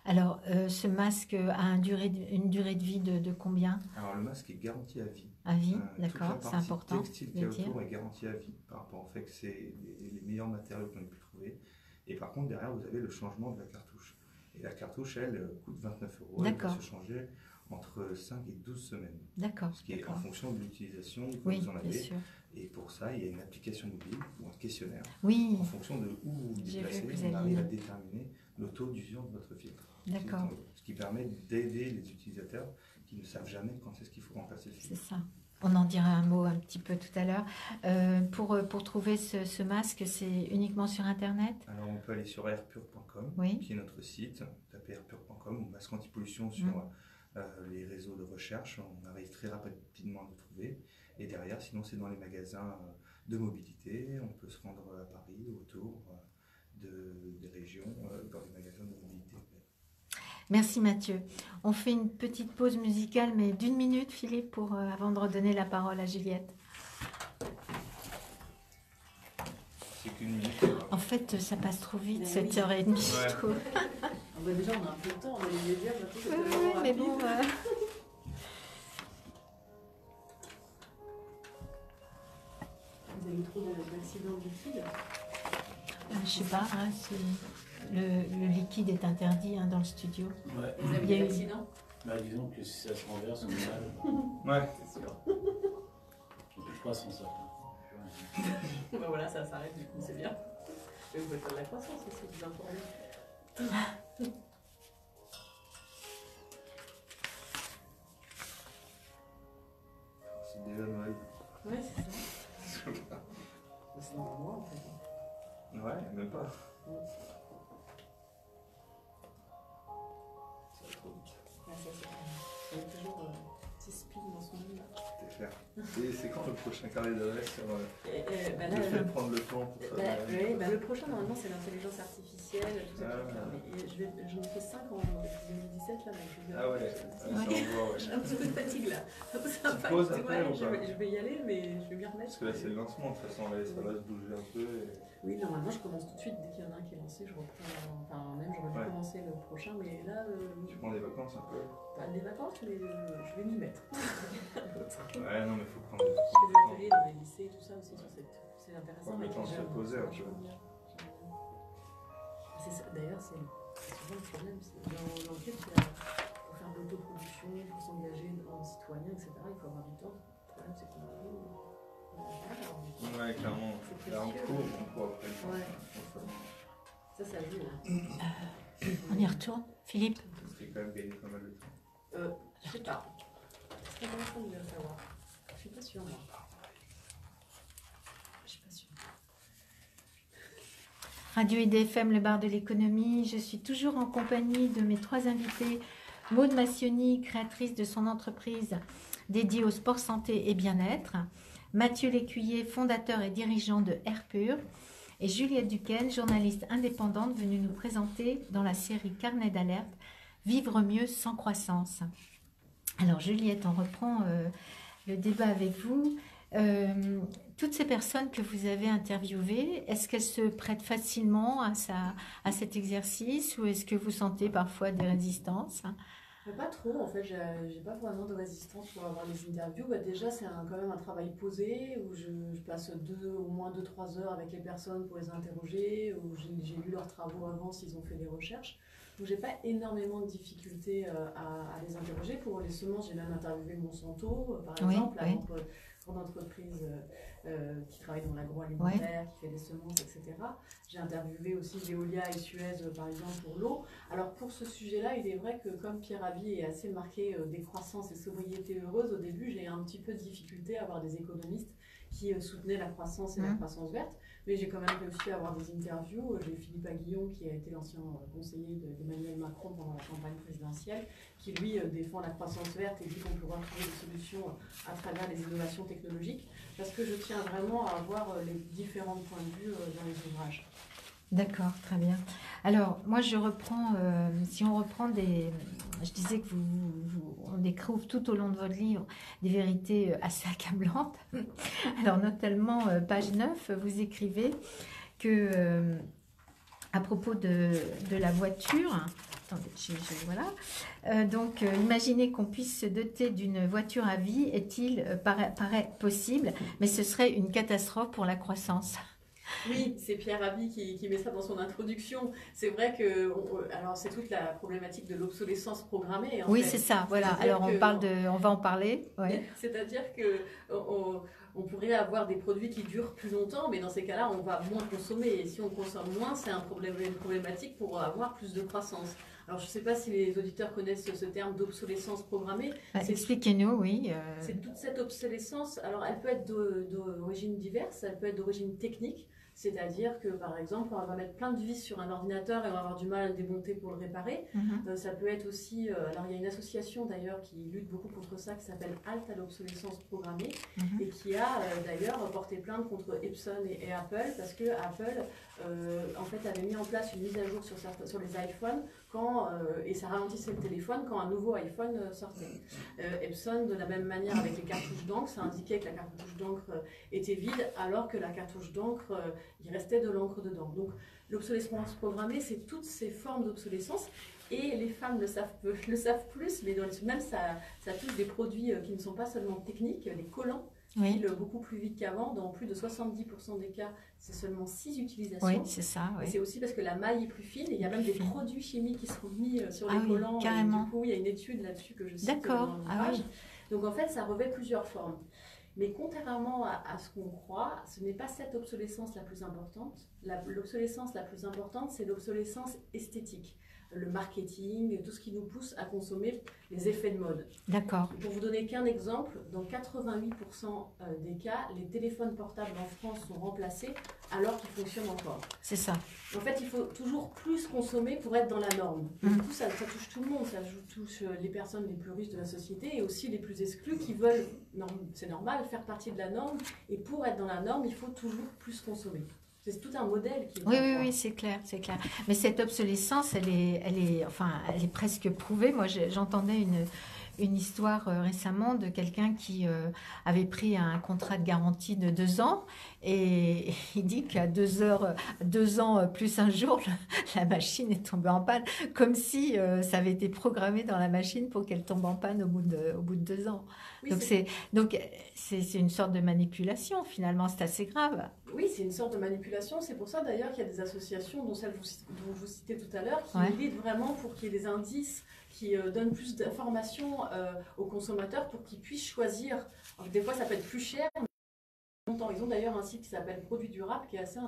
Alors, ce masque a une durée de vie de combien? Alors, le masque est garanti à vie. À vie, d'accord, c'est important. Le textile qu'il y a autour est garanti à vie par rapport au fait que c'est les meilleurs matériaux qu'on ait pu trouver. Et par contre, derrière, vous avez le changement de la cartouche. Et la cartouche, elle, coûte 29 €. Elle va se changer entre 5 et 12 semaines. D'accord. Ce qui est en fonction de l'utilisation que vous en avez. Et pour ça, il y a une application mobile ou un questionnaire. Oui. En fonction de où vous vous déplacez, on arrive à déterminer le taux d'usure de votre filtre. D'accord. Ce qui permet d'aider les utilisateurs qui ne savent jamais quand est-ce qu'il faut remplacer le filtre. C'est ça. On en dira un mot un petit peu tout à l'heure. Pour trouver ce masque, c'est uniquement sur Internet? Alors, on peut aller sur airpure.com, qui est notre site. Tapez airpure.com ou masque anti-pollution sur les réseaux de recherche. On arrive très rapidement à le trouver. Et derrière, sinon, c'est dans les magasins de mobilité. On peut se rendre à Paris, autour des régions, dans les magasins de mobilité. Merci Mathieu. On fait une petite pause musicale, mais d'1 minute, Philippe, avant de redonner la parole à Juliette. C'est qu'1 minute. En fait, ça passe trop vite, 7h30. Je trouve. Déjà, on a un peu de temps, on va les dire. Oui, mais bon... Vous avez trop d'accidents de liquide? Je sais pas, si le liquide est interdit dans le studio. Ouais. Vous avez des accidents? Disons que si ça se renverse, on est mal. C'est sûr. On ne peut pas sans ça. Voilà, ça s'arrête du coup, c'est bien. Mais vous pouvez faire de la croissance aussi, vous informez. C'est déjà Noël. Ouais, c'est ça. C'est dans un mois en fait. Ouais, même pas. Ça va trop vite. Ouais, ça c'est il y a toujours 6 spins dans ce monde-là. C'est clair. Et c'est quand le prochain carnet d'adresse sur là, le fait de prendre le temps pour ça? Le prochain, normalement, c'est l'intelligence artificielle, tout ça. Mais j'en ai fait 5 en 2017, là. J'ai un petit peu de fatigue, là. Je vais y aller, mais je vais m'y remettre. Parce que là, c'est le lancement, de toute façon, ça va se bouger un peu. Oui, normalement, je commence tout de suite. Dès qu'il y en a un qui est lancé, je reprends. Enfin, même, j'aurais dû commencer le prochain, mais là. Tu prends des vacances un peu? Pas des vacances, mais je vais m'y mettre. Ouais, non, mais il faut prendre des ateliers dans les lycées, tout ça aussi, c'est intéressant. Prendre le temps de se poser un peu. D'ailleurs, c'est souvent le problème. Dans l'enquête, pour faire de l'autoproduction, pour s'engager en citoyen, etc., il faut avoir du temps. Le problème, c'est qu'on a ouais, clairement. Là, on court après le temps. Ouais. Ça joue. On y retourne, Philippe? C'est quand même gagné pas mal de temps. Je sais pas. C'est très intéressant de le savoir. Je suis pas sûre, moi. Je suis pas sûre. Radio IDFM, le bar de l'économie. Je suis toujours en compagnie de mes 3 invités. Maude Massioni, créatrice de son entreprise dédiée au sport, santé et bien-être. Mathieu Lécuyer, fondateur et dirigeant de Airpure. Et Juliette Duquesne, journaliste indépendante, venue nous présenter dans la série Carnet d'alerte, Vivre mieux sans croissance. Alors Juliette, on reprend le débat avec vous. Toutes ces personnes que vous avez interviewées, est-ce qu'elles se prêtent facilement à cet exercice ou est-ce que vous sentez parfois des résistances? Pas trop, en fait, j'ai pas vraiment de résistance pour avoir les interviews. Déjà, c'est quand même un travail posé où je passe au moins 2-3 heures avec les personnes pour les interroger, où j'ai lu leurs travaux avant s'ils ont fait des recherches. Donc, j'ai pas énormément de difficultés à les interroger. Pour les semences, j'ai même interviewé Monsanto, par exemple, la grande entreprise qui travaille dans l'agroalimentaire, qui fait des semences, etc. J'ai interviewé aussi Veolia et Suez, par exemple, pour l'eau. Alors, pour ce sujet-là, il est vrai que comme Pierre Rabhi est assez marqué décroissance et sobriété heureuse, au début, j'ai un petit peu de difficulté à avoir des économistes qui soutenaient la croissance et la croissance verte. Mais j'ai quand même réussi à avoir des interviews. J'ai Philippe Aguillon, qui a été l'ancien conseiller d'Emmanuel Macron pendant la campagne présidentielle, qui lui défend la croissance verte et dit qu'on pourra trouver des solutions à travers les innovations technologiques, parce que je tiens vraiment à avoir les différents points de vue dans les ouvrages. D'accord, très bien. Alors, moi, je reprends, si on reprend je disais que on découvre tout au long de votre livre des vérités assez accablantes. Alors, notamment, page 9, vous écrivez que, à propos de la voiture, attendez, voilà. Donc, imaginez qu'on puisse se doter d'une voiture à vie, paraît possible, mais ce serait une catastrophe pour la croissance. Oui, c'est Pierre Rabhi qui met ça dans son introduction. C'est vrai que, alors c'est toute la problématique de l'obsolescence programmée. Oui, c'est ça, voilà. Alors on va en parler. Ouais. C'est-à-dire qu'on pourrait avoir des produits qui durent plus longtemps, mais dans ces cas-là, on va moins consommer. Et si on consomme moins, c'est une problématique pour avoir plus de croissance. Alors, je ne sais pas si les auditeurs connaissent ce terme d'obsolescence programmée. Expliquez-nous, oui. C'est toute cette obsolescence. Alors, elle peut être d'origine diverse, elle peut être d'origine technique. C'est-à-dire que, par exemple, on va mettre plein de vis sur un ordinateur et on va avoir du mal à le démonter pour le réparer. Ça peut être aussi... alors, il y a une association, d'ailleurs, qui lutte beaucoup contre ça, qui s'appelle Halte à l'obsolescence programmée, et qui a, d'ailleurs, porté plainte contre Epson et Apple, parce que Apple, en fait, avait mis en place une mise à jour sur les iPhones, et ça ralentissait le téléphone quand un nouveau iPhone sortait. Epson, de la même manière avec les cartouches d'encre, ça indiquait que la cartouche d'encre était vide, alors que la cartouche d'encre, il restait de l'encre dedans. Donc l'obsolescence programmée, c'est toutes ces formes d'obsolescence, et les femmes le savent plus, mais même ça touche des produits qui ne sont pas seulement techniques, les collants, qui filent beaucoup plus vite qu'avant. Dans plus de 70% des cas, c'est seulement 6 utilisations. Oui, c'est ça. Oui. C'est aussi parce que la maille est plus fine, et il y a même des produits chimiques qui sont mis sur les collants. Carrément. Et du coup, il y a une étude là-dessus que je cite dans l'ouvrage. Donc en fait, ça revêt plusieurs formes. Mais contrairement à ce qu'on croit, ce n'est pas cette obsolescence la plus importante. L'obsolescence la plus importante, c'est l'obsolescence esthétique. Le marketing, tout ce qui nous pousse à consommer les effets de mode. D'accord. Pour vous donner qu'un exemple, dans 88% des cas, les téléphones portables en France sont remplacés alors qu'ils fonctionnent encore. C'est ça. En fait, il faut toujours plus consommer pour être dans la norme. Du coup, ça touche tout le monde. Ça touche les personnes les plus riches de la société et aussi les plus exclus qui veulent, c'est normal, faire partie de la norme. Et pour être dans la norme, il faut toujours plus consommer. C'est tout un modèle qui est... Oui, c'est clair, c'est clair. Mais cette obsolescence, elle est presque prouvée. Moi, j'entendais une histoire récemment de quelqu'un qui avait pris un contrat de garantie de 2 ans, et il dit qu'à 2 ans plus un jour, la machine est tombée en panne, comme si ça avait été programmé dans la machine pour qu'elle tombe en panne au bout de 2 ans. Oui, donc c'est une sorte de manipulation, finalement. C'est assez grave. Oui, c'est une sorte de manipulation. C'est pour ça d'ailleurs qu'il y a des associations, dont celle dont vous citez tout à l'heure, qui militent vraiment pour qu'il y ait des indices qui donnent plus d'informations aux consommateurs pour qu'ils puissent choisir. Alors, des fois, ça peut être plus cher. Ils ont d'ailleurs un site qui s'appelle Produits Durables, qui est assez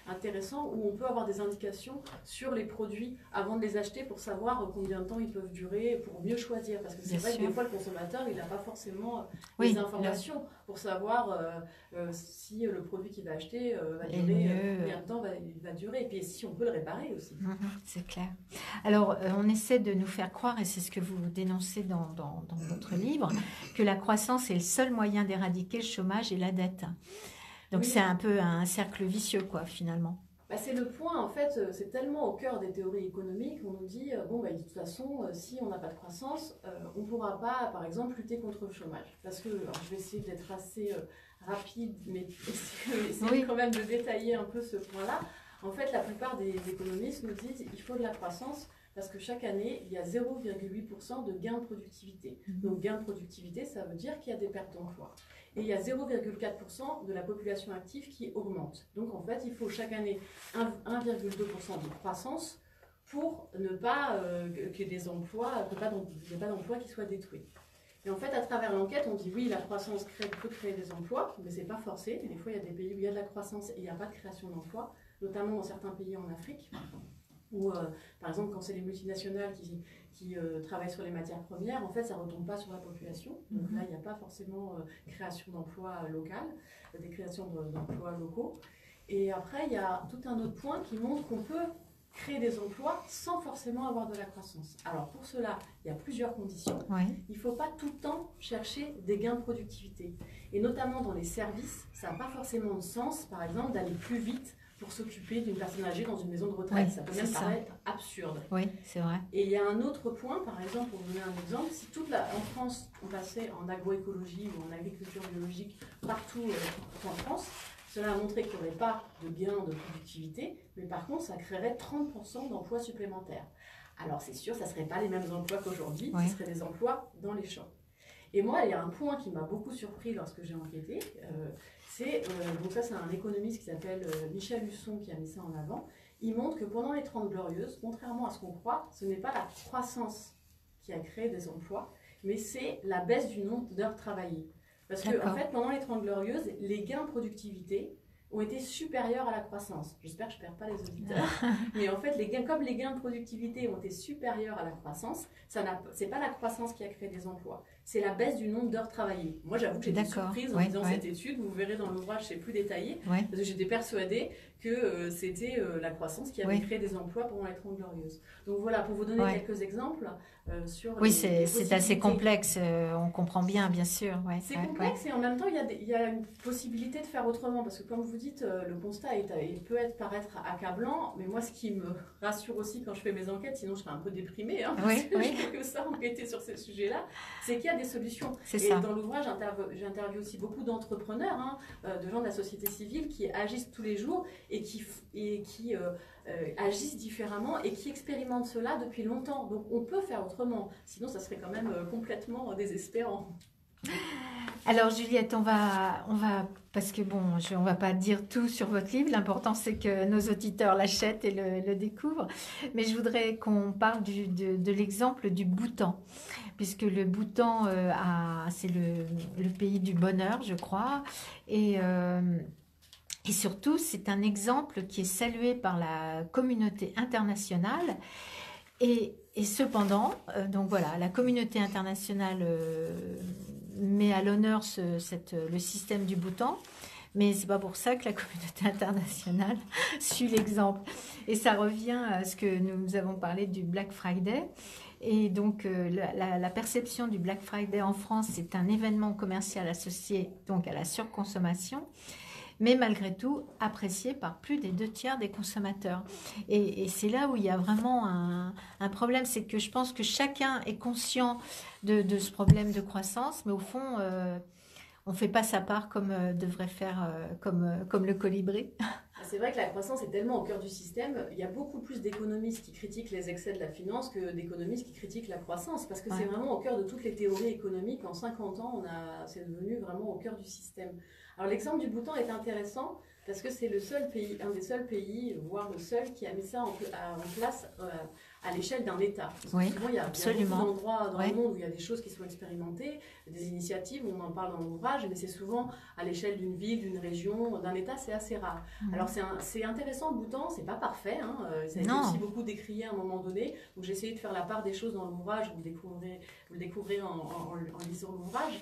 intéressant, où on peut avoir des indications sur les produits avant de les acheter pour savoir combien de temps ils peuvent durer, pour mieux choisir. Parce que c'est vrai que des fois, le consommateur, il n'a pas forcément les informations pour savoir si le produit qu'il va acheter va durer, combien de temps il va durer, et puis si on peut le réparer aussi. C'est clair. Alors, on essaie de nous faire croire, et c'est ce que vous dénoncez dans votre livre, que la croissance est le seul moyen d'éradiquer le chômage et la dette. Donc c'est un peu un cercle vicieux, quoi, finalement. C'est le point, en fait, c'est tellement au cœur des théories économiques, on nous dit, de toute façon, si on n'a pas de croissance, on ne pourra pas, par exemple, lutter contre le chômage. Parce que, alors, je vais essayer d'être assez rapide, mais essayer quand même de détailler un peu ce point-là. En fait, la plupart des économistes nous disent qu'il faut de la croissance, parce que chaque année, il y a 0,8% de gain de productivité. Donc, gain de productivité, ça veut dire qu'il y a des pertes d'emploi. Et il y a 0,4% de la population active qui augmente. Donc, en fait, il faut chaque année 1,2% de croissance pour ne pas qu'il n'y ait pas d'emplois qui soient détruits. Et en fait, à travers l'enquête, on dit oui, la croissance peut créer des emplois, mais ce n'est pas forcé. Des fois, il y a des pays où il y a de la croissance et il n'y a pas de création d'emplois, notamment dans certains pays en Afrique. Ou par exemple, quand c'est les multinationales qui travaillent sur les matières premières, en fait, ça ne retombe pas sur la population. Donc là, il n'y a pas forcément création d'emplois locales, des créations d'emplois locaux. Et après, il y a tout un autre point qui montre qu'on peut créer des emplois sans forcément avoir de la croissance. Alors pour cela, il y a plusieurs conditions. Ouais. Il ne faut pas tout le temps chercher des gains de productivité. Et notamment dans les services, ça n'a pas forcément de sens, par exemple, d'aller plus vite pour s'occuper d'une personne âgée dans une maison de retraite. Oui, ça peut même paraître absurde. Oui, c'est vrai. Et il y a un autre point, par exemple, pour vous donner un exemple, si en France, on passait en agroécologie ou en agriculture biologique partout en France, cela a montré qu'il n'y aurait pas de gain de productivité, mais par contre, ça créerait 30% d'emplois supplémentaires. Alors, c'est sûr, ça ne serait pas les mêmes emplois qu'aujourd'hui, ce seraient des emplois dans les champs. Et moi, il y a un point qui m'a beaucoup surpris lorsque j'ai enquêté, donc ça, c'est un économiste qui s'appelle Michel Husson qui a mis ça en avant. Il montre que pendant les 30 Glorieuses, contrairement à ce qu'on croit, ce n'est pas la croissance qui a créé des emplois, mais c'est la baisse du nombre d'heures travaillées. Parce que, en fait, pendant les 30 Glorieuses, les gains de productivité ont été supérieurs à la croissance. J'espère que je ne perds pas les auditeurs. Mais en fait, comme les gains de productivité ont été supérieurs à la croissance, ce n'est pas la croissance qui a créé des emplois. C'est la baisse du nombre d'heures travaillées. Moi, j'avoue que j'étais surprise en lisant cette étude. Vous verrez dans l'ouvrage, c'est plus détaillé. Parce que j'étais persuadée que c'était la croissance qui avait créé des emplois pendant les 30 Glorieuses. Donc voilà, pour vous donner quelques exemples sur oui, c'est assez complexe. On comprend bien sûr. C'est complexe et en même temps, il y a une possibilité de faire autrement. Parce que comme vous dites, le constat peut paraître accablant. Mais moi, ce qui me rassure aussi quand je fais mes enquêtes, sinon je serais un peu déprimée, parce que je fais que ça, enquêter sur ces sujets-là, c'est qu'il y a des solutions. Et dans l'ouvrage, j'interviewe aussi beaucoup d'entrepreneurs, de gens de la société civile qui agissent tous les jours et qui agissent différemment et qui expérimentent cela depuis longtemps. Donc on peut faire autrement, sinon ça serait quand même complètement désespérant. Alors Juliette, on va parce que on va pas dire tout sur votre livre. L'important c'est que nos auditeurs l'achètent et le découvrent. Mais je voudrais qu'on parle de l'exemple du Bhoutan, puisque le Bhoutan c'est le pays du bonheur, je crois, et surtout c'est un exemple qui est salué par la communauté internationale. Et cependant, donc voilà, la communauté internationale met à l'honneur le système du Bhoutan, mais c'est pas pour ça que la communauté internationale suit l'exemple. Et ça revient à ce que nous avons parlé du Black Friday. Et donc la perception du Black Friday en France, c'est un événement commercial associé donc à la surconsommation, mais malgré tout apprécié par plus des 2/3 des consommateurs. Et c'est là où il y a vraiment un problème, c'est que je pense que chacun est conscient de ce problème de croissance, mais au fond, on ne fait pas sa part comme devrait faire comme le colibri. C'est vrai que la croissance est tellement au cœur du système. Il y a beaucoup plus d'économistes qui critiquent les excès de la finance que d'économistes qui critiquent la croissance, parce que c'est vraiment au cœur de toutes les théories économiques. En 50 ans, c'est devenu vraiment au cœur du système. Alors l'exemple du Bhoutan est intéressant parce que c'est un des seuls pays, voire le seul, qui a mis ça en place à l'échelle d'un État. Parce que souvent, il y a beaucoup d'endroits dans le monde où il y a des choses qui sont expérimentées, des initiatives, on en parle dans l'ouvrage, mais c'est souvent à l'échelle d'une ville, d'une région, d'un État, c'est assez rare. Alors c'est intéressant, le Bhoutan, c'est pas parfait, ça a été aussi beaucoup décrié à un moment donné, donc j'ai essayé de faire la part des choses dans l'ouvrage, vous le découvrez en lisant l'ouvrage,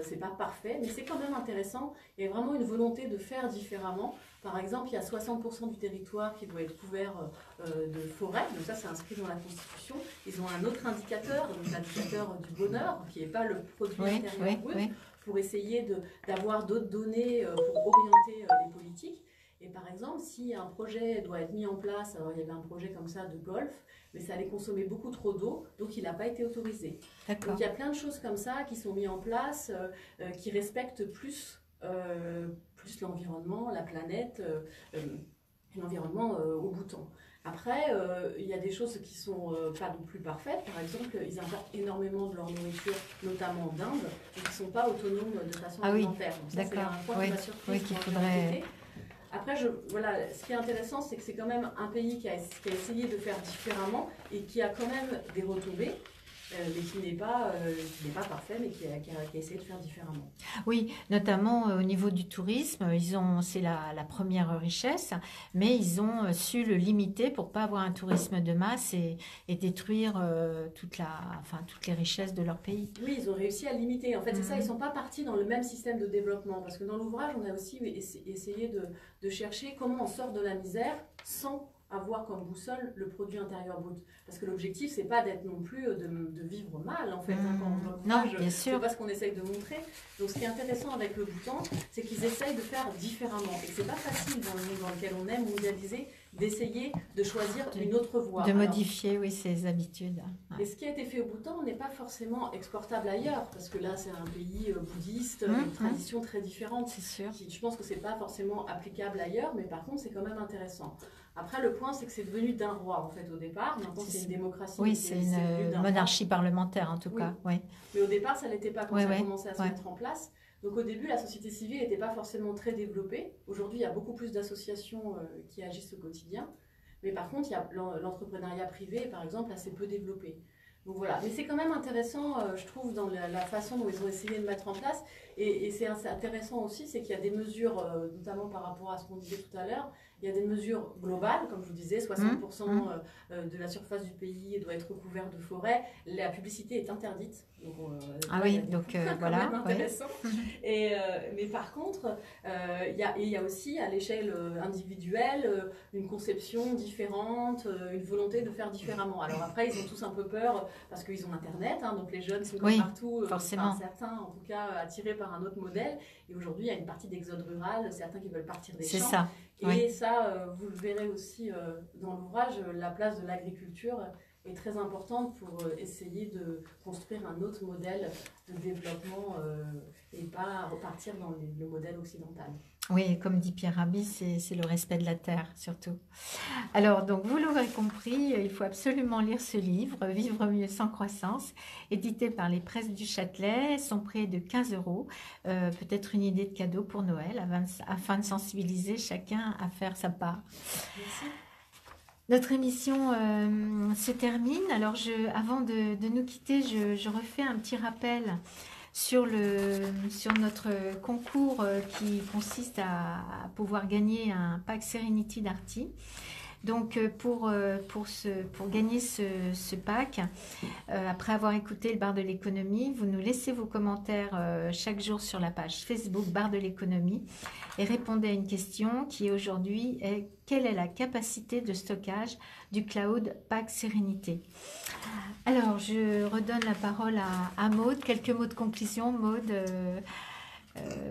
c'est pas parfait, mais c'est quand même intéressant, il y a vraiment une volonté de faire différemment. Par exemple, il y a 60% du territoire qui doit être couvert de forêt, donc ça c'est inscrit dans la Constitution. Ils ont un autre indicateur, donc l'indicateur du bonheur, qui n'est pas le produit intérieur brut, pour essayer d'avoir d'autres données pour orienter les politiques. Et par exemple, si un projet doit être mis en place, alors il y avait un projet comme ça de golf, mais ça allait consommer beaucoup trop d'eau, donc il n'a pas été autorisé. Donc il y a plein de choses comme ça qui sont mises en place, qui respectent plus l'environnement, la planète, l'environnement au Bhoutan. Après, il y a des choses qui sont pas non plus parfaites. Par exemple, ils importent énormément de leur nourriture, notamment d'Inde, et qui ne sont pas autonomes de façon alimentaire. Donc ça, c'est un point qui m'a surpris. Après, ce qui est intéressant, c'est que c'est quand même un pays qui a essayé de faire différemment et qui a quand même des retombées. mais qui n'est pas parfait, mais qui a essayé de faire différemment. Oui, notamment au niveau du tourisme, c'est la première richesse, mais ils ont su le limiter pour pas avoir un tourisme de masse et détruire toutes les richesses de leur pays. Oui, ils ont réussi à limiter. En fait, c'est ça, ils sont pas partis dans le même système de développement, parce que dans l'ouvrage, on a aussi essayé de chercher comment on sort de la misère sans avoir comme boussole le produit intérieur brut. Parce que l'objectif, c'est pas d'être non plus de vivre mal, en fait. Non, bien sûr. C'est pas ce qu'on essaye de montrer. Donc, ce qui est intéressant avec le Bhoutan, c'est qu'ils essayent de faire différemment. Et c'est pas facile dans le monde dans lequel on est mondialisé d'essayer de choisir une autre voie. De modifier, oui, ses habitudes. Ouais. Et ce qui a été fait au Bhoutan n'est pas forcément exportable ailleurs, parce que là, c'est un pays bouddhiste, une tradition très différente. C'est sûr. Je pense que c'est pas forcément applicable ailleurs, mais par contre, c'est quand même intéressant. Après, le point, c'est que c'est devenu d'un roi, en fait, au départ. Maintenant, c'est une démocratie. Oui, c'est une monarchie parlementaire, en tout cas. Oui. Mais au départ, ça ne l'était pas quand ça a commencé à se mettre en place. Donc, au début, la société civile n'était pas forcément très développée. Aujourd'hui, il y a beaucoup plus d'associations qui agissent au quotidien. Mais par contre, l'entrepreneuriat privé, par exemple, assez peu développé. Donc voilà, mais c'est quand même intéressant, je trouve, dans la façon dont ils ont essayé de mettre en place. Et c'est intéressant aussi, c'est qu'il y a des mesures, notamment par rapport à ce qu'on disait tout à l'heure, il y a des mesures globales, comme je vous disais, 60% de la surface du pays doit être recouverte de forêt. La publicité est interdite. Donc, donc voilà. Même intéressant. Mais par contre, il y a aussi à l'échelle individuelle une conception différente, une volonté de faire différemment. Alors après, ils ont tous un peu peur parce qu'ils ont Internet, donc les jeunes sont partout, forcément. Certains en tout cas attirés par un autre modèle. Et aujourd'hui, il y a une partie d'exode rural, certains qui veulent partir des champs. C'est ça. Et ça, vous le verrez aussi dans l'ouvrage, la place de l'agriculture est très importante pour essayer de construire un autre modèle de développement et pas repartir dans le modèle occidental. Oui, comme dit Pierre Rabhi, c'est le respect de la terre, surtout. Alors, donc, vous l'aurez compris, il faut absolument lire ce livre, Vivre mieux sans croissance, édité par les Presses du Châtelet, son prix est de 15 €. Peut-être une idée de cadeau pour Noël, afin de sensibiliser chacun à faire sa part. Merci. Notre émission se termine. Alors, avant de nous quitter, je refais un petit rappel sur notre concours qui consiste à pouvoir gagner un pack Serenity Darty. Donc pour gagner ce pack, après avoir écouté le bar de l'économie, vous nous laissez vos commentaires chaque jour sur la page Facebook bar de l'économie et répondez à une question qui aujourd'hui est: quelle est la capacité de stockage du cloud pack Sérénité? Alors je redonne la parole à Maude. Quelques mots de conclusion, Maude.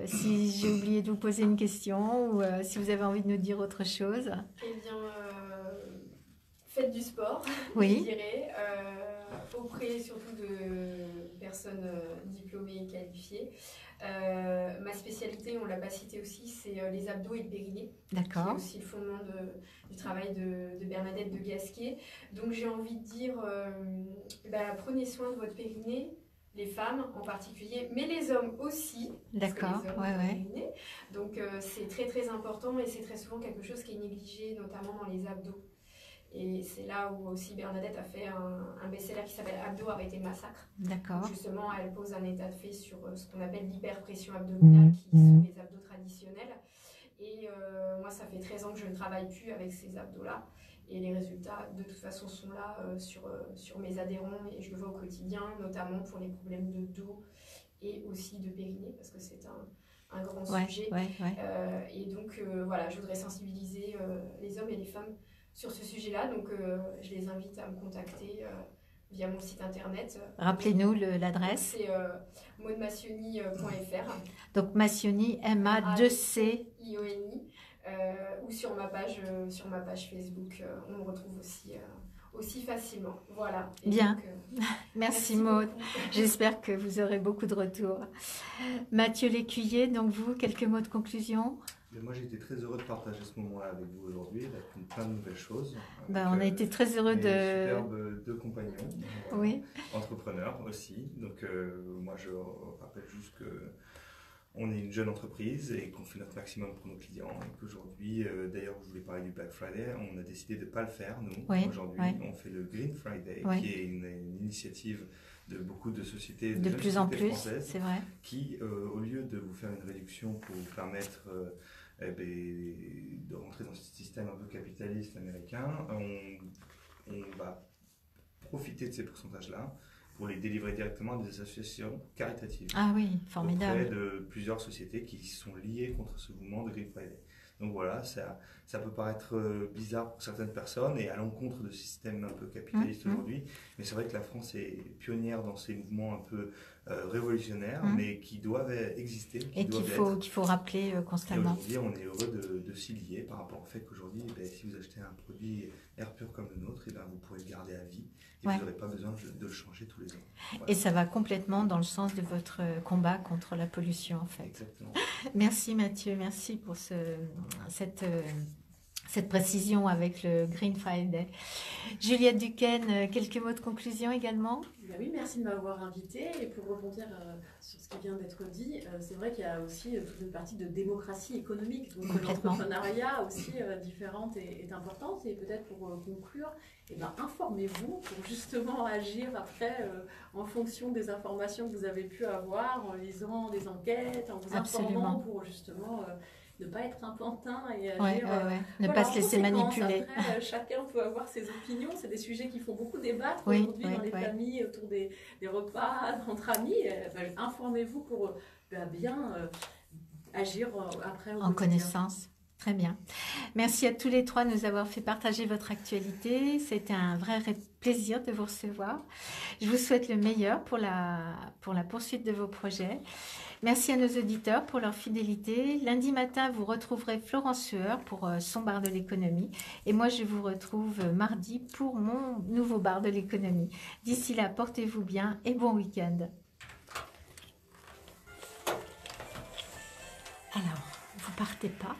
Si j'ai oublié de vous poser une question ou si vous avez envie de nous dire autre chose. Eh bien, faites du sport, oui. Je dirais, auprès surtout de personnes diplômées et qualifiées. Ma spécialité, on ne l'a pas cité aussi, c'est les abdos et le périnée. D'accord. C'est aussi le fondement du travail de Bernadette de Gasquet. Donc j'ai envie de dire, prenez soin de votre périnée. Les femmes en particulier, mais les hommes aussi. D'accord, ouais. Donc c'est très très important et c'est très souvent quelque chose qui est négligé, notamment dans les abdos. Et c'est là où aussi Bernadette a fait un best-seller qui s'appelle Abdos, arrêtez le massacre. D'accord. Justement, elle pose un état de fait sur ce qu'on appelle l'hyperpression abdominale, qui sont les abdos traditionnels. Et moi, ça fait 13 ans que je ne travaille plus avec ces abdos-là. Et les résultats, de toute façon, sont là sur mes adhérents et je le vois au quotidien, notamment pour les problèmes de dos et aussi de périnée, parce que c'est un grand sujet. Et donc, voilà, je voudrais sensibiliser les hommes et les femmes sur ce sujet-là. Donc, je les invite à me contacter via mon site internet. Rappelez-nous l'adresse. C'est maudemassioni.fr. Donc, Massioni, M-A-2-C-I-O-N-I. Ou sur ma page Facebook, on me retrouve aussi facilement. Voilà. Et bien. Donc, merci Maud. J'espère que vous aurez beaucoup de retours. Mathieu Lécuyer, donc vous, quelques mots de conclusion? Mais moi, j'ai été très heureux de partager ce moment-là avec vous aujourd'hui, d'apprendre plein de nouvelles choses. On a été très heureux de... Superbes deux compagnons, oui. Entrepreneurs aussi. Donc, moi, je rappelle juste que on est une jeune entreprise et qu'on fait notre maximum pour nos clients. Et qu'aujourd'hui, d'ailleurs, je voulais parler du Black Friday, on a décidé de ne pas le faire, nous. Aujourd'hui, on fait le Green Friday, qui est une initiative de beaucoup de sociétés, de plus en plus, françaises, c'est vrai. Qui, au lieu de vous faire une réduction pour vous permettre de rentrer dans ce système un peu capitaliste américain, on va profiter de ces pourcentages-là pour les délivrer directement à des associations caritatives. Ah oui, formidable. Auprès de plusieurs sociétés qui sont liées contre ce mouvement de Green Friday. Donc voilà, ça peut paraître bizarre pour certaines personnes et à l'encontre de ce système un peu capitaliste aujourd'hui, mais c'est vrai que la France est pionnière dans ces mouvements un peu révolutionnaires, mais qui doivent exister. Et qu'il faut rappeler constamment. Et aujourd'hui, on est heureux de s'y lier par rapport au fait qu'aujourd'hui, si vous achetez un produit air pur comme le nôtre, vous pouvez le garder à vie et vous n'aurez pas besoin de le changer tous les ans. Voilà. Et ça va complètement dans le sens de votre combat contre la pollution, en fait. Exactement. Merci Mathieu, merci pour cette précision avec le Green Friday. Juliette Duquesne, quelques mots de conclusion également? Oui, merci de m'avoir invitée. Et pour rebondir sur ce qui vient d'être dit, c'est vrai qu'il y a aussi toute une partie de démocratie économique. Donc l'entrepreneuriat aussi différente est importante. Et peut-être pour conclure, informez-vous pour justement agir après en fonction des informations que vous avez pu avoir, en lisant des enquêtes, en vous informant pour justement... ne pas être un pantin et agir, ne pas se laisser manipuler. Après, chacun peut avoir ses opinions, c'est des sujets qui font beaucoup débattre aujourd'hui dans les familles, autour des repas, entre amis. Informez-vous pour bien agir après au en connaissance. Très bien. Merci à tous les trois de nous avoir fait partager votre actualité. C'était un vrai plaisir de vous recevoir. Je vous souhaite le meilleur pour la poursuite de vos projets. Merci à nos auditeurs pour leur fidélité. Lundi matin, vous retrouverez Florence Sueur pour son bar de l'économie. Et moi, je vous retrouve mardi pour mon nouveau bar de l'économie. D'ici là, portez-vous bien et bon week-end. Alors, vous partez pas ?